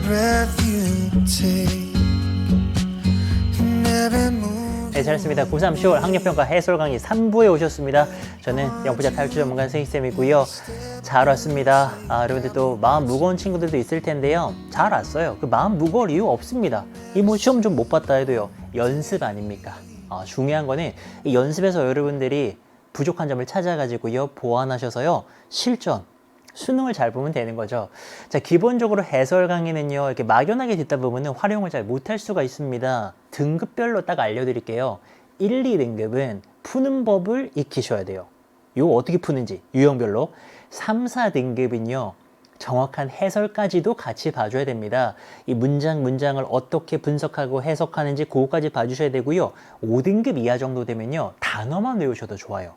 breath you take. And every move. 네, 잘했습니다. 고3 10월 학력평가 해설 강의 3부에 오셨습니다. 저는 영부자 탈출 전문가 선생님이고요. 잘 왔습니다. 여러분들 또 마음 무거운 친구들도 있을 텐데요. 잘 왔어요. 그 마음 무거울 이유 없습니다. 이 뭐 시험 좀 못 봤다 해도요. 연습 아닙니까? 중요한 거는 이 연습에서 여러분들이 부족한 점을 찾아가지고요. 보완하셔서요. 실전. 수능을 잘 보면 되는 거죠. 자, 기본적으로 해설 강의는요, 이렇게 막연하게 듣다 보면 활용을 잘 못할 수가 있습니다. 등급별로 딱 알려드릴게요. 1, 2등급은 푸는 법을 익히셔야 돼요. 이거 어떻게 푸는지, 유형별로. 3, 4등급은요, 정확한 해설까지도 같이 봐줘야 됩니다. 이 문장을 어떻게 분석하고 해석하는지 그거까지 봐주셔야 되고요. 5등급 이하 정도 되면요, 단어만 외우셔도 좋아요.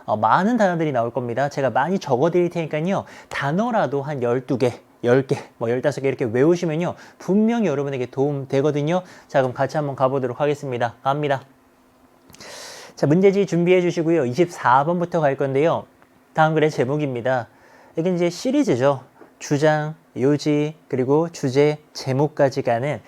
많은 단어들이 나올 겁니다. 제가 많이 적어 드릴 테니까요. 단어라도 한 12개, 10개, 15개 이렇게 외우시면요. 분명히 여러분에게 도움 되거든요. 자, 그럼 같이 한번 가보도록 하겠습니다. 갑니다. 자, 문제지 준비해 주시고요. 24번부터 갈 건데요. 다음 글의 제목입니다. 이게 이제 시리즈죠. 주장, 요지, 그리고 주제, 제목까지 가는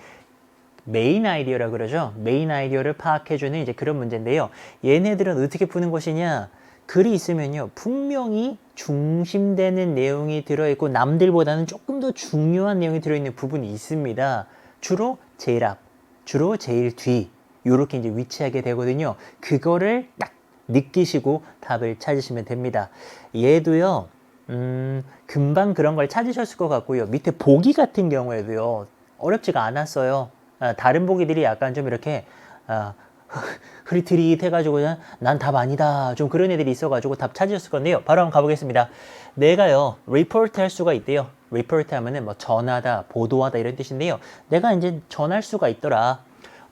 메인 아이디어라고 그러죠. 메인 아이디어를 파악해주는 이제 그런 문제인데요. 얘네들은 어떻게 푸는 것이냐? 글이 있으면요. 분명히 중심되는 내용이 들어있고 남들보다는 조금 더 중요한 내용이 들어있는 부분이 있습니다. 주로 제일 앞, 주로 제일 뒤 이렇게 이제 위치하게 되거든요. 그거를 딱 느끼시고 답을 찾으시면 됩니다. 얘도요. 금방 그런 걸 찾으셨을 것 같고요. 밑에 보기 같은 경우에도요. 어렵지가 않았어요. 다른 보기들이 약간 좀 이렇게 흐릿흐릿해가지고 난 답 아니다 좀 그런 애들이 있어가지고 답 찾으셨을 건데요. 바로 한번 가보겠습니다. 내가요 리포트 할 수가 있대요. 리포트 하면은 뭐 전하다, 보도하다 이런 뜻인데요. 내가 이제 전할 수가 있더라.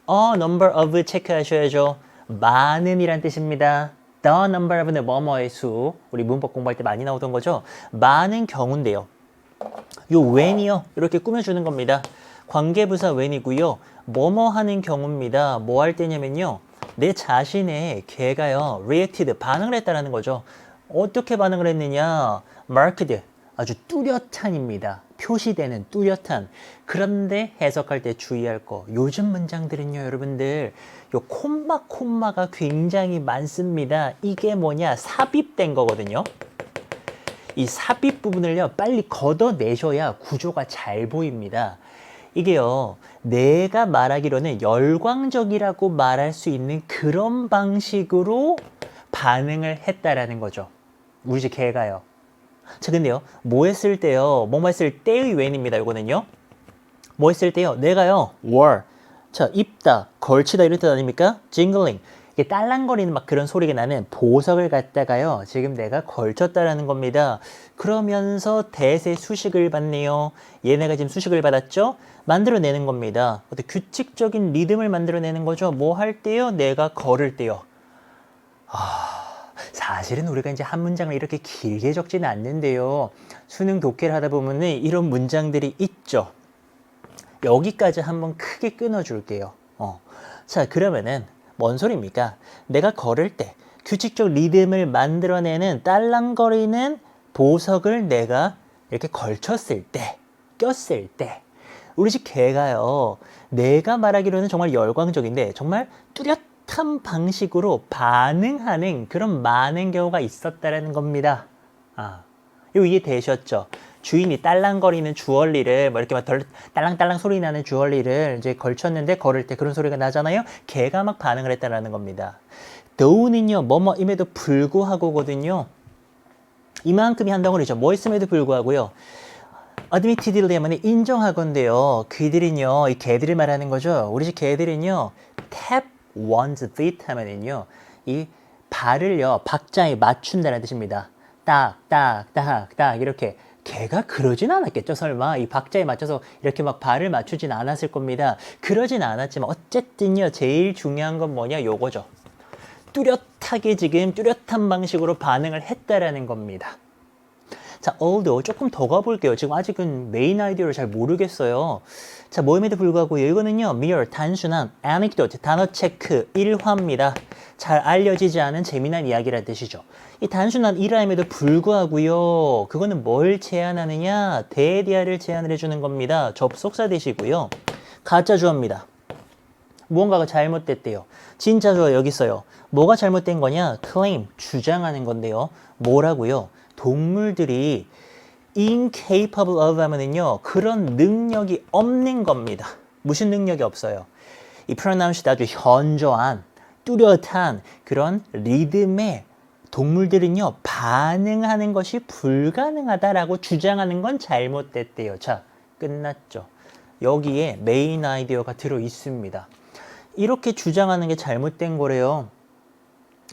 number of 체크하셔야죠. 많은 이란 뜻입니다. The number of는 뭐뭐의 수. 우리 문법 공부할 때 많이 나오던 거죠. 많은 경우인데요. 요 when이요 이렇게 꾸며주는 겁니다. 관계부사 when이고요. 뭐뭐 하는 경우입니다. 뭐 할 때냐면요. 내 자신의 걔가요. reacted, 반응을 했다라는 거죠. 어떻게 반응을 했느냐. marked, 아주 뚜렷한입니다. 표시되는 뚜렷한. 그런데 해석할 때 주의할 거. 요즘 문장들은요. 여러분들 요 콤마가 굉장히 많습니다. 이게 뭐냐. 삽입된 거거든요. 이 삽입 부분을요. 빨리 걷어내셔야 구조가 잘 보입니다. 이게요, 내가 말하기로는 열광적이라고 말할 수 있는 그런 방식으로 반응을 했다라는 거죠. 우리 집 개가요. 자, 근데요, 뭐 했을 때요, 뭐뭐 했을 때의 when입니다, 이거는요. 뭐 했을 때요, 내가요, were. 자, 입다, 걸치다 이런 뜻 아닙니까? jingling. 이게 딸랑거리는 막 그런 소리가 나는 보석을 갖다가요, 지금 내가 걸쳤다라는 겁니다. 그러면서 대세 수식을 받네요. 얘네가 지금 수식을 받았죠? 만들어내는 겁니다. 어떤 규칙적인 리듬을 만들어내는 거죠. 뭐 할 때요? 내가 걸을 때요. 사실은 우리가 이제 한 문장을 이렇게 길게 적지는 않는데요. 수능 독해를 하다 보면은 이런 문장들이 있죠. 여기까지 한번 크게 끊어줄게요. 자, 그러면은 뭔 소리입니까? 내가 걸을 때 규칙적 리듬을 만들어내는 딸랑거리는 보석을 내가 이렇게 걸쳤을 때, 꼈을 때 우리 집 개가요. 내가 말하기로는 정말 열광적인데 정말 뚜렷한 방식으로 반응하는 그런 많은 경우가 있었다라는 겁니다. 이거 이해되셨죠? 주인이 딸랑거리는 주얼리를 뭐 이렇게 막 딸랑딸랑 소리 나는 주얼리를 이제 걸쳤는데 걸을 때 그런 소리가 나잖아요. 개가 막 반응을 했다라는 겁니다. though는요 뭐뭐임에도 불구하고거든요. 이만큼이 한덩어리죠. 뭐 있음에도 불구하고요. admittedly 하면 인정하건데요. 그들은요, 이 개들을 말하는 거죠. 우리 집 개들은요, tap one's feet 하면은요, 이 발을요, 박자에 맞춘다는 뜻입니다. 딱, 이렇게. 개가 그러진 않았겠죠, 설마. 이 박자에 맞춰서 이렇게 막 발을 맞추진 않았을 겁니다. 그러진 않았지만, 어쨌든요, 제일 중요한 건 뭐냐, 요거죠. 뚜렷하게 지금 뚜렷한 방식으로 반응을 했다라는 겁니다. 자, although 조금 더 가볼게요. 지금 아직은 메인 아이디어를 잘 모르겠어요. 자, 모임에도 불구하고 이거는요, mere 단순한 anecdote 단어 체크 1화입니다. 잘 알려지지 않은 재미난 이야기라는 뜻이죠. 이 단순한 일화임에도 불구하고요, 그거는 뭘 제안하느냐? 대디아를 제안을 해주는 겁니다. 접속사 되시고요. 가짜 주어입니다. 무언가가 잘못됐대요. 진짜 주어 여기 있어요. 뭐가 잘못된 거냐? claim, 주장하는 건데요. 뭐라고요? 동물들이 incapable of 하면은요, 그런 능력이 없는 겁니다. 무슨 능력이 없어요? 이 pronounced 아주 현저한, 뚜렷한 그런 리듬에 동물들은요, 반응하는 것이 불가능하다라고 주장하는 건 잘못됐대요. 자, 끝났죠. 여기에 메인 아이디어가 들어 있습니다. 이렇게 주장하는 게 잘못된 거래요.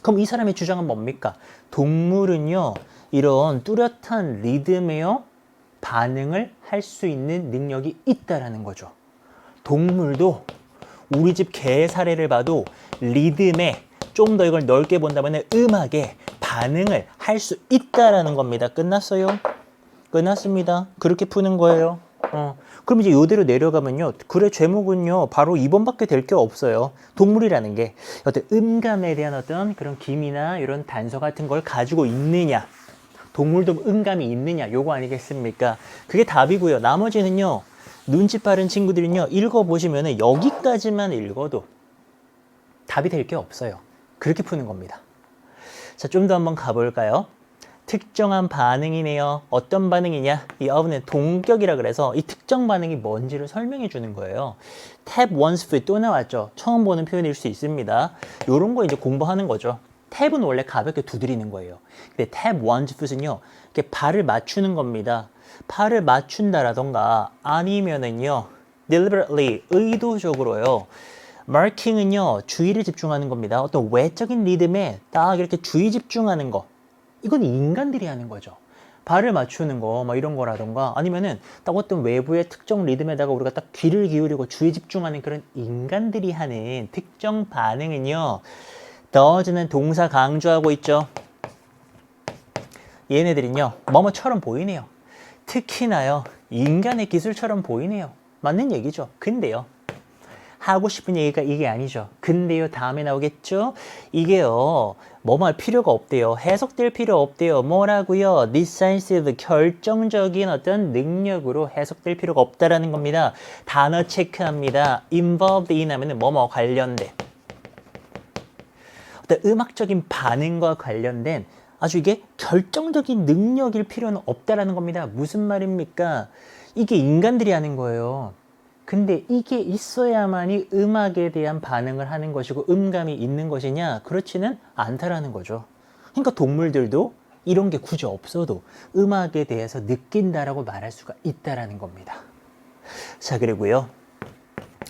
그럼 이 사람의 주장은 뭡니까? 동물은요, 이런 뚜렷한 리듬에요, 반응을 할 수 있는 능력이 있다라는 거죠. 동물도 우리 집 개 사례를 봐도 리듬에 좀 더 이걸 넓게 본다면 음악에 반응을 할 수 있다라는 겁니다. 끝났어요? 끝났습니다. 그렇게 푸는 거예요. 그럼 이제 이대로 내려가면요. 글의 제목은요. 바로 2번밖에 될 게 없어요. 동물이라는 게 어떤 음감에 대한 어떤 그런 기미나 이런 단서 같은 걸 가지고 있느냐. 동물도 음감이 있느냐. 요거 아니겠습니까? 그게 답이고요. 나머지는요. 눈치 빠른 친구들은요. 읽어보시면 여기까지만 읽어도 답이 될 게 없어요. 그렇게 푸는 겁니다. 자, 좀 더 한번 가볼까요? 특정한 반응이네요. 어떤 반응이냐? 이 of는 동격이라 그래서 이 특정 반응이 뭔지를 설명해 주는 거예요. tap one's foot 또 나왔죠. 처음 보는 표현일 수 있습니다. 이런 거 이제 공부하는 거죠. 탭은 원래 가볍게 두드리는 거예요. 근데 tap one's foot은요, 이렇게 발을 맞추는 겁니다. 발을 맞춘다라던가 아니면은요, deliberately 의도적으로요. marking은요, 주의를 집중하는 겁니다. 어떤 외적인 리듬에 딱 이렇게 주의 집중하는 거. 이건 인간들이 하는 거죠. 발을 맞추는 거, 뭐 이런 거라던가 아니면은 딱 어떤 외부의 특정 리듬에다가 우리가 딱 귀를 기울이고 주의 집중하는 그런 인간들이 하는 특정 반응은요, does는 동사 강조하고 있죠. 얘네들은요, 뭐뭐처럼 보이네요. 특히나요, 인간의 기술처럼 보이네요. 맞는 얘기죠. 근데요, 하고 싶은 얘기가 이게 아니죠. 근데요, 다음에 나오겠죠? 이게요, 뭐뭐 할 필요가 없대요. 해석될 필요 없대요. 뭐라고요? decisive, 결정적인 어떤 능력으로 해석될 필요가 없다라는 겁니다. 단어 체크합니다. involved in 하면은 뭐뭐 관련된. 어떤 음악적인 반응과 관련된 아주 이게 결정적인 능력일 필요는 없다라는 겁니다. 무슨 말입니까? 이게 인간들이 하는 거예요. 근데 이게 있어야만이 음악에 대한 반응을 하는 것이고 음감이 있는 것이냐? 그렇지는 않다라는 거죠. 그러니까 동물들도 이런 게 굳이 없어도 음악에 대해서 느낀다라고 말할 수가 있다라는 겁니다. 자, 그리고요.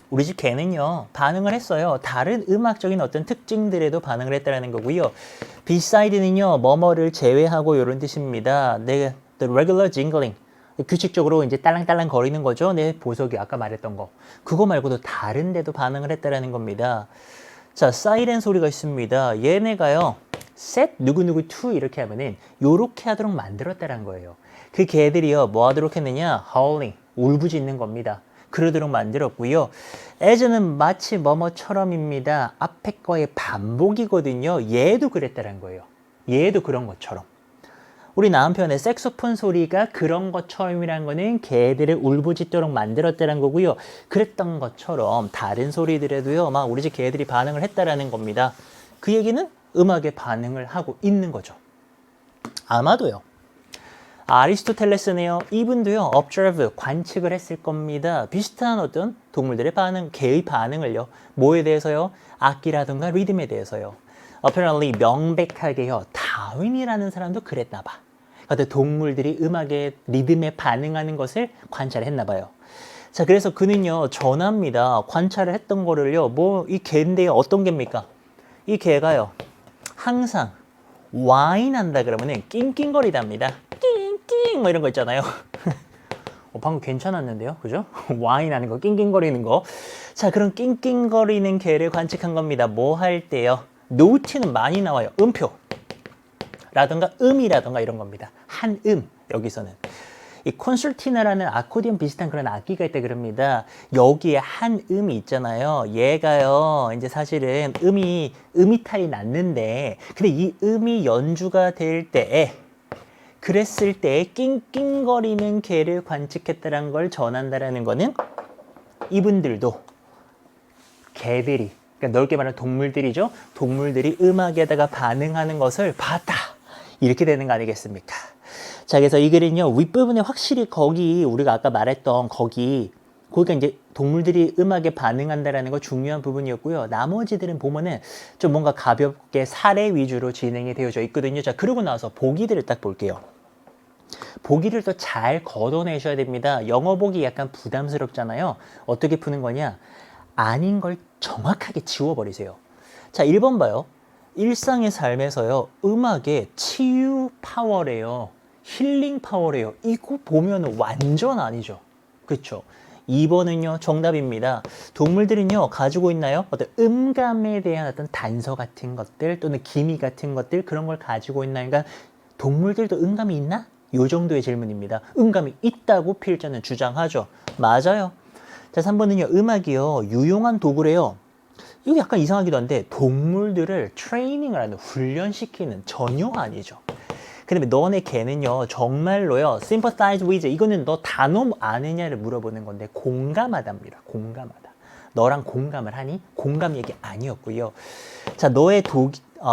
우리 집 개는요, 반응을 했어요. 다른 음악적인 어떤 특징들에도 반응을 했다라는 거고요. beside는요, 뭐뭐를 제외하고 이런 뜻입니다. the regular jingling. 규칙적으로 이제 딸랑딸랑 거리는 거죠. 내 보석이 아까 말했던 거. 그거 말고도 다른 데도 반응을 했다라는 겁니다. 자, 사이렌 소리가 있습니다. 얘네가요, set 누구누구 to 이렇게 하면은 요렇게 하도록 만들었다는 거예요. 그 개들이요, 뭐 하도록 했느냐? howling, 울부짖는 겁니다. 그러도록 만들었고요. as는 마치 뭐뭐처럼입니다. 앞에 거의 반복이거든요. 얘도 그랬다는 거예요. 얘도 그런 것처럼. 우리 남편의 색소폰 소리가 그런 것처럼이란 거는 개들을 울부짖도록 만들었다는 거고요. 그랬던 것처럼 다른 소리들에도요, 막 우리 집 개들이 반응을 했다라는 겁니다. 그 얘기는 음악에 반응을 하고 있는 거죠. 아마도요. 아리스토텔레스네요. 이분도요, observe, 관측을 했을 겁니다. 비슷한 어떤 동물들의 반응, 개의 반응을요. 뭐에 대해서요? 악기라든가 리듬에 대해서요. apparently 명백하게요. 다윈이라는 사람도 그랬나 봐. 그러니까 동물들이 음악의 리듬에 반응하는 것을 관찰했나 봐요. 자, 그래서 그는요, 전합니다. 관찰을 했던 거를요, 뭐 이 개인데요, 어떤 개입니까? 이 개가요, 항상 와인 한다 그러면은 낑낑거리답니다. 낑낑 뭐 이런 거 있잖아요. 방금 괜찮았는데요, 그죠? 와인 하는 거, 낑낑거리는 거. 자, 그런 낑낑거리는 개를 관측한 겁니다. 뭐 할 때요? 노트는 많이 나와요. 음표 라든가 음이라든가 이런 겁니다. 한 여기서는. 이 콘서티나라는 아코디언 비슷한 그런 악기가 있다 그럽니다. 여기에 한 음이 있잖아요. 얘가요, 이제 사실은 음이탈이 났는데, 근데 이 음이 연주가 될 때에, 그랬을 때 낑낑거리는 개를 관측했다는 걸 전한다라는 거는 이분들도 개들이, 그러니까 넓게 말하면 동물들이죠. 동물들이 음악에다가 반응하는 것을 봤다. 이렇게 되는 거 아니겠습니까? 자, 그래서 이 글은요, 윗부분에 확실히 거기, 우리가 아까 말했던 거기가 이제 동물들이 음악에 반응한다라는 거 중요한 부분이었고요. 나머지들은 보면은 좀 뭔가 가볍게 사례 위주로 진행이 되어져 있거든요. 자, 그러고 나서 보기들을 딱 볼게요. 보기를 또 잘 걷어내셔야 됩니다. 영어 보기 약간 부담스럽잖아요. 어떻게 푸는 거냐? 아닌 걸 정확하게 지워버리세요. 자, 1번 봐요. 일상의 삶에서요, 음악의 치유 파워래요. 힐링 파워래요. 이거 보면 완전 아니죠. 그렇죠? 2번은요, 정답입니다. 동물들은요, 가지고 있나요? 어떤 음감에 대한 어떤 단서 같은 것들 또는 기미 같은 것들, 그런 걸 가지고 있나요? 그러니까 동물들도 음감이 있나? 요 정도의 질문입니다. 음감이 있다고 필자는 주장하죠. 맞아요. 자, 3번은요, 음악이요, 유용한 도구래요. 이거 약간 이상하기도 한데, 동물들을 트레이닝을 하는, 훈련시키는 전혀 아니죠. 그 다음에 너네 개는요, 정말로요, sympathize with, 이거는 너 단어 아느냐를 물어보는 건데, 공감하답니다. 공감하다. 너랑 공감을 하니? 공감 얘기 아니었고요. 자, 너의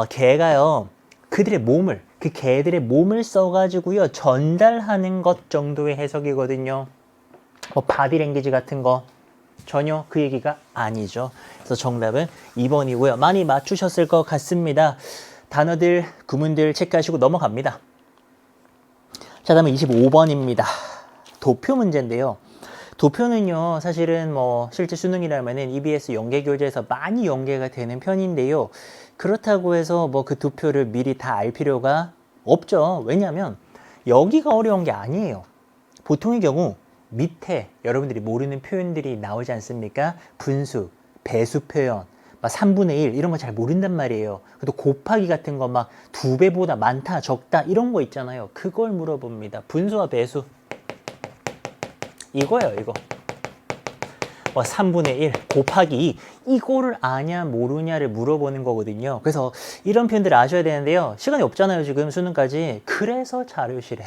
개가요, 그들의 몸을, 그 개들의 몸을 써가지고요, 전달하는 것 정도의 해석이거든요. 뭐, 바디랭귀지 같은 거, 전혀 그 얘기가 아니죠. 그래서 정답은 2번이고요. 많이 맞추셨을 것 같습니다. 단어들, 구문들 체크하시고 넘어갑니다. 자, 다음은 25번입니다. 도표 문제인데요. 도표는요, 사실은 뭐 실제 수능이라면은 EBS 연계교재에서 많이 연계가 되는 편인데요. 그렇다고 해서 뭐 그 도표를 미리 다 알 필요가 없죠. 왜냐하면 여기가 어려운 게 아니에요. 보통의 경우 밑에 여러분들이 모르는 표현들이 나오지 않습니까? 분수, 배수 표현, 막 3분의 1 이런 거 잘 모른단 말이에요. 또 곱하기 같은 거 막 2배보다 많다, 적다 이런 거 있잖아요. 그걸 물어봅니다. 분수와 배수. 이거예요, 이거. 3분의 1 곱하기 2 이거를 아냐 모르냐를 물어보는 거거든요. 그래서 이런 표현들을 아셔야 되는데요. 시간이 없잖아요, 지금 수능까지. 그래서 자료실에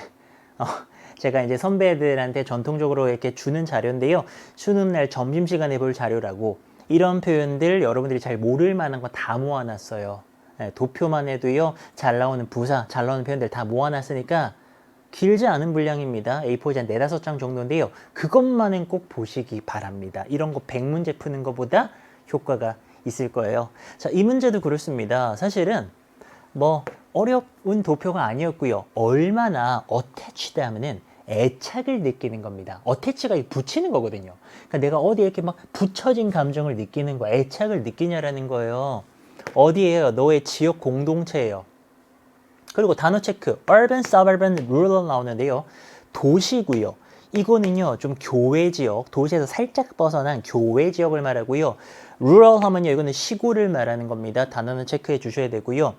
제가 이제 선배들한테 전통적으로 이렇게 주는 자료인데요. 수능날 점심시간에 볼 자료라고 이런 표현들 여러분들이 잘 모를 만한 거 다 모아놨어요. 도표만 해도요. 잘 나오는 부사, 잘 나오는 표현들 다 모아놨으니까 길지 않은 분량입니다. A4지 한 4, 5장 정도인데요. 그것만은 꼭 보시기 바랍니다. 이런 거 100문제 푸는 것보다 효과가 있을 거예요. 자, 이 문제도 그렇습니다. 사실은 뭐 어려운 도표가 아니었고요. 얼마나 어태치드 하면은 애착을 느끼는 겁니다. 어태치가 붙이는 거거든요. 그러니까 내가 어디에 이렇게 막 붙여진 감정을 느끼는 거야. 애착을 느끼냐라는 거예요. 어디에요? 너의 지역 공동체예요. 그리고 단어 체크, urban, suburban, rural 나오는데요. 도시고요. 이거는요, 좀 교외 지역, 도시에서 살짝 벗어난 교외 지역을 말하고요. rural 하면요, 이거는 시골을 말하는 겁니다. 단어는 체크해 주셔야 되고요.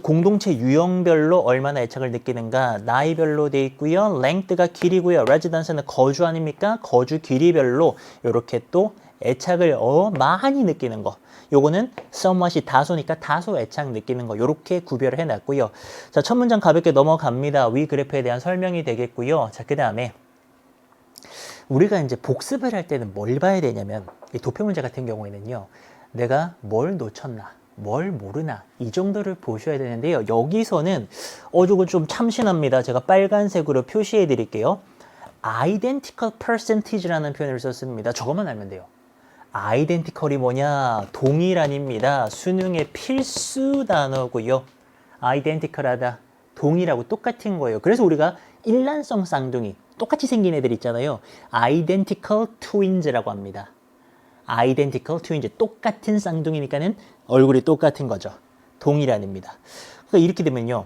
공동체 유형별로 얼마나 애착을 느끼는가, 나이별로 돼 있고요. length가 길이고요. residence는 거주 아닙니까? 거주 길이별로 이렇게 또 애착을 많이 느끼는 거. 요거는 somewhat이 다소니까 다소 애착 느끼는 거. 요렇게 구별을 해놨고요. 자, 첫 문장 가볍게 넘어갑니다. 위 그래프에 대한 설명이 되겠고요. 자, 그 다음에 우리가 이제 복습을 할 때는 뭘 봐야 되냐면 이 도표 문제 같은 경우에는요. 내가 뭘 놓쳤나, 뭘 모르나 이 정도를 보셔야 되는데요. 여기서는 저거 좀 참신합니다. 제가 빨간색으로 표시해 드릴게요. identical percentage라는 표현을 썼습니다. 저것만 알면 돼요. identical이 뭐냐? 동일한입니다. 수능의 필수 단어고요. identical하다, 동일하고 똑같은 거예요. 그래서 우리가 일란성 쌍둥이, 똑같이 생긴 애들 있잖아요. identical twins라고 합니다. identical twins, 똑같은 쌍둥이니까는 얼굴이 똑같은 거죠. 동일한입니다. 그러니까 이렇게 되면요.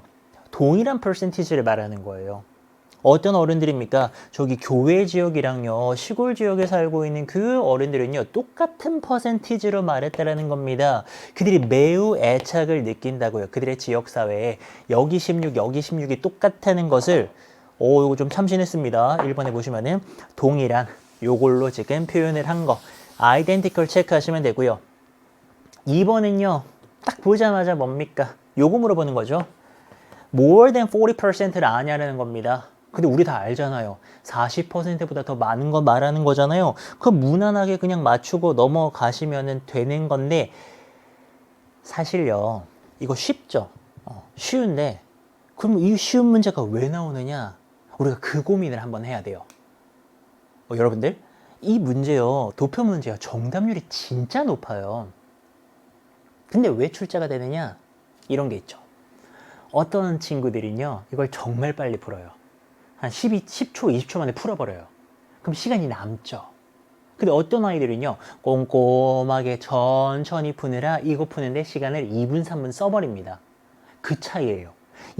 동일한 percentage를 말하는 거예요. 어떤 어른들입니까? 저기 교외 지역이랑요, 시골 지역에 살고 있는 그 어른들은요, 똑같은 퍼센티지로 말했다라는 겁니다. 그들이 매우 애착을 느낀다고요. 그들의 지역사회에 여기 16, 여기 16이 똑같다는 것을 요거 좀 참신했습니다. 1번에 보시면은 동일한 요걸로 지금 표현을 한 거. identical 체크하시면 되고요. 2번은요. 딱 보자마자 뭡니까? 요거 물어보는 거죠. more than 40%를 아냐라는 겁니다. 근데 우리 다 알잖아요. 40%보다 더 많은 거 말하는 거잖아요. 그럼 무난하게 그냥 맞추고 넘어가시면 되는 건데 사실요. 이거 쉽죠? 쉬운데 그럼 이 쉬운 문제가 왜 나오느냐? 우리가 그 고민을 한번 해야 돼요. 여러분들 이 문제요. 도표 문제요. 정답률이 진짜 높아요. 근데 왜 출제가 되느냐? 이런 게 있죠. 어떤 친구들은요. 이걸 정말 빨리 풀어요. 한 10초, 20초 만에 풀어버려요. 그럼 시간이 남죠. 근데 어떤 아이들은요. 꼼꼼하게 천천히 푸느라 이거 푸는데 시간을 2분, 3분 써버립니다. 그 차이예요.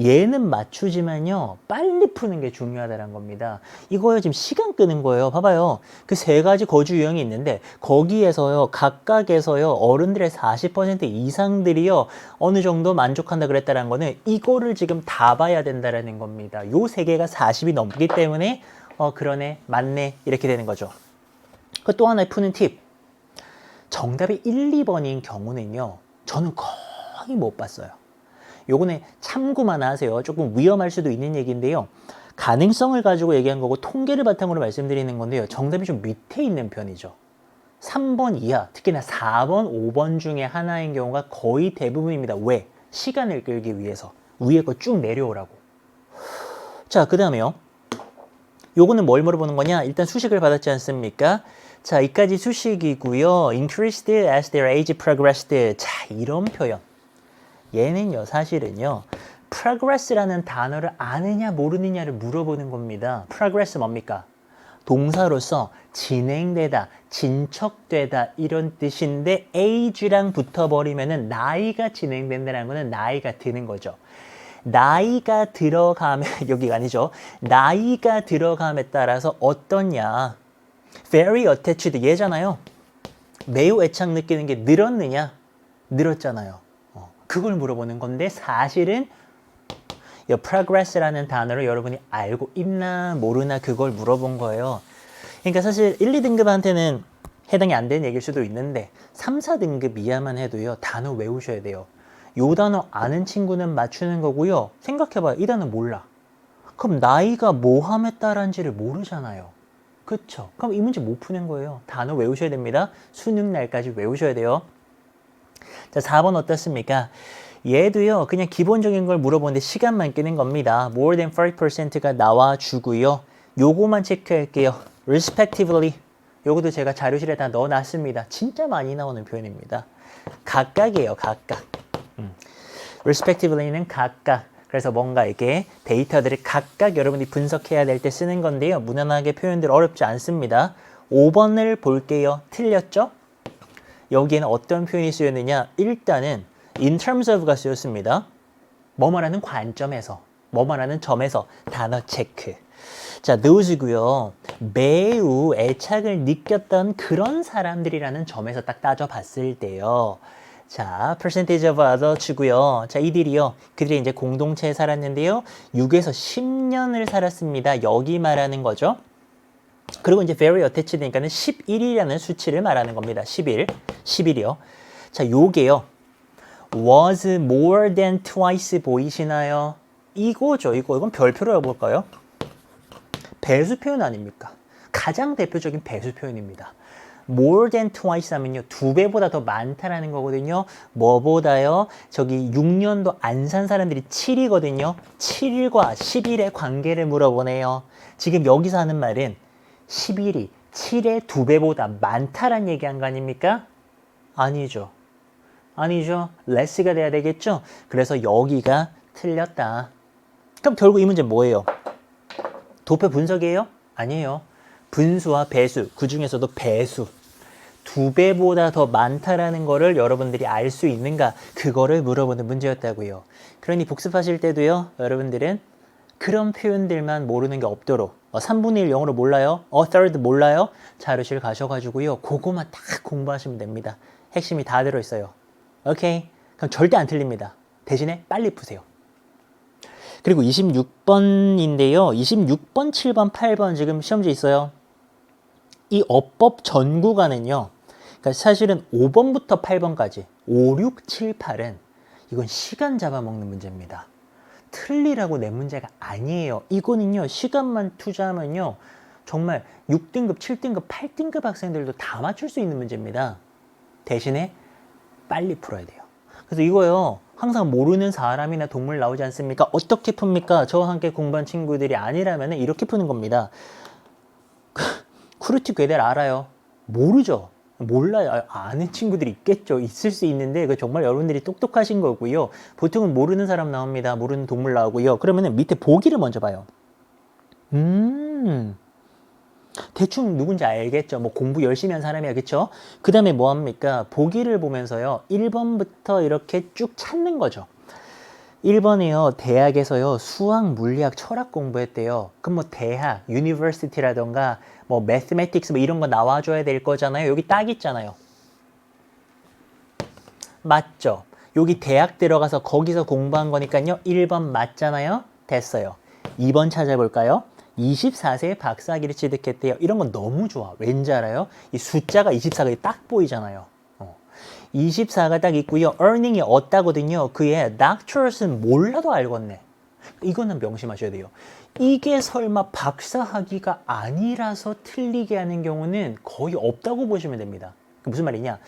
얘는 맞추지만요. 빨리 푸는 게 중요하다는 겁니다. 이거요. 지금 시간 끄는 거예요. 봐봐요. 그 세 가지 거주 유형이 있는데 거기에서요. 각각에서요. 어른들의 40% 이상들이요. 어느 정도 만족한다 그랬다는 거는 이거를 지금 다 봐야 된다는 겁니다. 요 세 개가 40이 넘기 때문에 그러네, 맞네 이렇게 되는 거죠. 그 또 하나의 푸는 팁. 정답이 1, 2번인 경우는요. 저는 거의 못 봤어요. 요거는 참고만 하세요. 조금 위험할 수도 있는 얘기인데요. 가능성을 가지고 얘기한 거고 통계를 바탕으로 말씀드리는 건데요. 정답이 좀 밑에 있는 편이죠. 3번 이하, 특히나 4번, 5번 중에 하나인 경우가 거의 대부분입니다. 왜? 시간을 끌기 위해서. 위에 거 쭉 내려오라고. 자, 그 다음에요. 요거는 뭘 물어보는 거냐? 일단 수식을 받았지 않습니까? 자, 이까지 수식이고요. increased as their age progressed. 자, 이런 표현. 얘는요, 사실은요, progress라는 단어를 아느냐 모르느냐를 물어보는 겁니다. progress 뭡니까? 동사로서 진행되다, 진척되다 이런 뜻인데 age랑 붙어버리면은 나이가 진행된다는 거는 나이가 드는 거죠. 나이가 들어가면 여기가 아니죠. 나이가 들어감에 따라서 어떠냐? very attached 얘잖아요. 매우 애착 느끼는 게 늘었느냐? 늘었잖아요. 그걸 물어보는 건데 사실은 이 progress라는 단어를 여러분이 알고 있나 모르나 그걸 물어본 거예요. 그러니까 사실 1, 2등급한테는 해당이 안 되는 얘기일 수도 있는데 3, 4등급 이하만 해도요. 단어 외우셔야 돼요. 요 단어 아는 친구는 맞추는 거고요. 생각해봐요. 이 단어 몰라. 그럼 나이가 뭐함에 따른지를 모르잖아요. 그쵸? 그럼 이 문제 못 푸는 거예요. 단어 외우셔야 됩니다. 수능 날까지 외우셔야 돼요. 자, 4번 어떻습니까? 얘도요, 그냥 기본적인 걸 물어보는데 시간만 끄는 겁니다. more than 40%가 나와주고요. 요거만 체크할게요. respectively. 요것도 제가 자료실에 다 넣어놨습니다. 진짜 많이 나오는 표현입니다. 각각이에요, 각각. respectively는 각각. 그래서 뭔가 이렇게 데이터들을 각각 여러분이 분석해야 될 때 쓰는 건데요. 무난하게 표현들 어렵지 않습니다. 5번을 볼게요. 틀렸죠? 여기에는 어떤 표현이 쓰였느냐? 일단은 in terms of가 쓰였습니다. 뭐 말하는 관점에서, 뭐 말하는 점에서 단어 체크. 자, those고요. 매우 애착을 느꼈던 그런 사람들이라는 점에서 딱 따져봤을 때요. 자, percentage of others고요. 자, 이들이요. 그들이 이제 공동체에 살았는데요. 6에서 10년을 살았습니다. 여기 말하는 거죠. 그리고 이제 very attached니까는 11이라는 수치를 말하는 겁니다. 11이요. 자, 요게요. was more than twice 보이시나요? 이거죠, 이거. 이건 별표로 해볼까요? 배수 표현 아닙니까? 가장 대표적인 배수 표현입니다. more than twice 하면요. 2배보다 더 많다라는 거거든요. 뭐보다요? 저기 6년도 안 산 사람들이 7이거든요. 7과 11의 관계를 물어보네요. 지금 여기서 하는 말은 11이 7의 2배보다 많다란 얘기한 거 아닙니까? 아니죠. 아니죠. less가 돼야 되겠죠? 그래서 여기가 틀렸다. 그럼 결국 이 문제 뭐예요? 도표 분석이에요? 아니에요. 분수와 배수, 그 중에서도 배수. 2배보다 더 많다라는 거를 여러분들이 알 수 있는가? 그거를 물어보는 문제였다고요. 그러니 복습하실 때도요. 여러분들은 그런 표현들만 모르는 게 없도록 3분의 1 영어로 몰라요? third 몰라요? 자료실 가셔가지고요. 그거만 딱 공부하시면 됩니다. 핵심이 다 들어있어요. 오케이? 그럼 절대 안 틀립니다. 대신에 빨리 푸세요. 그리고 26번인데요. 26번, 7번, 8번 지금 시험지 있어요. 이 어법 전 구간은요. 그러니까 사실은 5번부터 8번까지 5, 6, 7, 8은 이건 시간 잡아먹는 문제입니다. 틀리라고 낸 문제가 아니에요. 이거는요. 시간만 투자하면요. 정말 6등급, 7등급, 8등급 학생들도 다 맞출 수 있는 문제입니다. 대신에 빨리 풀어야 돼요. 그래서 이거요. 항상 모르는 사람이나 동물 나오지 않습니까? 어떻게 풉니까? 저와 함께 공부한 친구들이 아니라면 이렇게 푸는 겁니다. 쿠르트 괴델 알아요? 모르죠? 몰라요. 아는 친구들이 있겠죠. 있을 수 있는데 그 정말 여러분들이 똑똑하신 거고요. 보통은 모르는 사람 나옵니다. 모르는 동물 나오고요. 그러면은 밑에 보기를 먼저 봐요. 대충 누군지 알겠죠. 뭐 공부 열심히 한 사람이야, 그쵸? 그 다음에 뭐 합니까? 보기를 보면서요. 1번부터 이렇게 쭉 찾는 거죠. 1번이요. 대학에서요. 수학, 물리학, 철학 공부했대요. 그럼 뭐 대학, 유니버시티라던가 뭐 매스매틱스 뭐 이런 거 나와줘야 될 거잖아요. 여기 딱 있잖아요. 맞죠? 여기 대학 들어가서 거기서 공부한 거니까요. 1번 맞잖아요. 됐어요. 2번 찾아볼까요? 24세에 박사학위를 취득했대요. 이런 건 너무 좋아. 왠지 알아요? 이 숫자가 24가 딱 보이잖아요. 24가 딱 있고요. earning이 얻다거든요. 그의 doctorate는 몰라도 알겠네. 이거는 명심하셔야 돼요. 이게 설마 박사학위가 아니라서 틀리게 하는 경우는 거의 없다고 보시면 됩니다. 무슨 말이냐?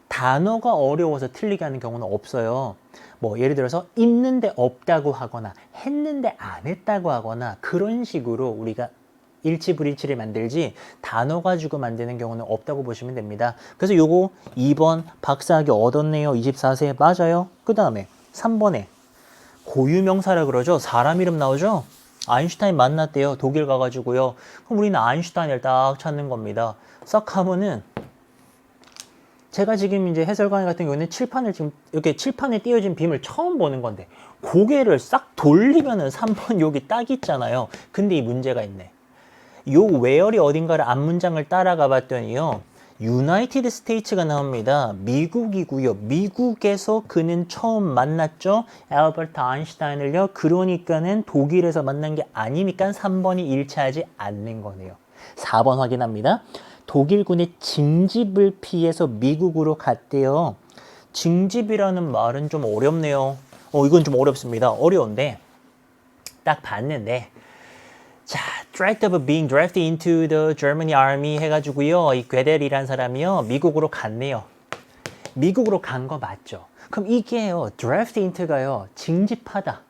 단어가 어려워서 틀리게 하는 경우는 없어요. 뭐 예를 들어서 있는데 없다고 하거나 했는데 안 했다고 하거나 그런 식으로 우리가 일치불일치를 만들지 단어 가지고 만드는 경우는 없다고 보시면 됩니다. 그래서 요거 2번 박사학위 얻었네요. 24세 맞아요. 그 다음에 3번에 고유명사라 그러죠. 사람 이름 나오죠. 아인슈타인 만났대요. 독일 가가지고요. 그럼 우리는 아인슈타인을 딱 찾는 겁니다. 싹 하면은 제가 지금 이제 해설강의 같은 경우는 칠판을 지금 이렇게 칠판에 띄어진 빔을 처음 보는 건데 고개를 싹 돌리면은 3번 여기 딱 있잖아요. 근데 이 문제가 있네. 요 where이 어딘가를 앞문장을 따라가 봤더니요. 유나이티드 스테이츠가 나옵니다. 미국이고요. 미국에서 그는 처음 만났죠. 알버트 아인슈타인을요. 그러니까는 독일에서 만난 게 아니니까 3번이 일치하지 않는 거네요. 4번 확인합니다. 독일군의 징집을 피해서 미국으로 갔대요. 징집이라는 말은 좀 어렵네요. 이건 좀 어렵습니다. 어려운데 딱 봤는데 자, threat of being drafted into the Germany army 해가지고요. 이 괴델이란 사람이요. 미국으로 갔네요. 미국으로 간 거 맞죠? 그럼 이게요. draft into가요. 징집하다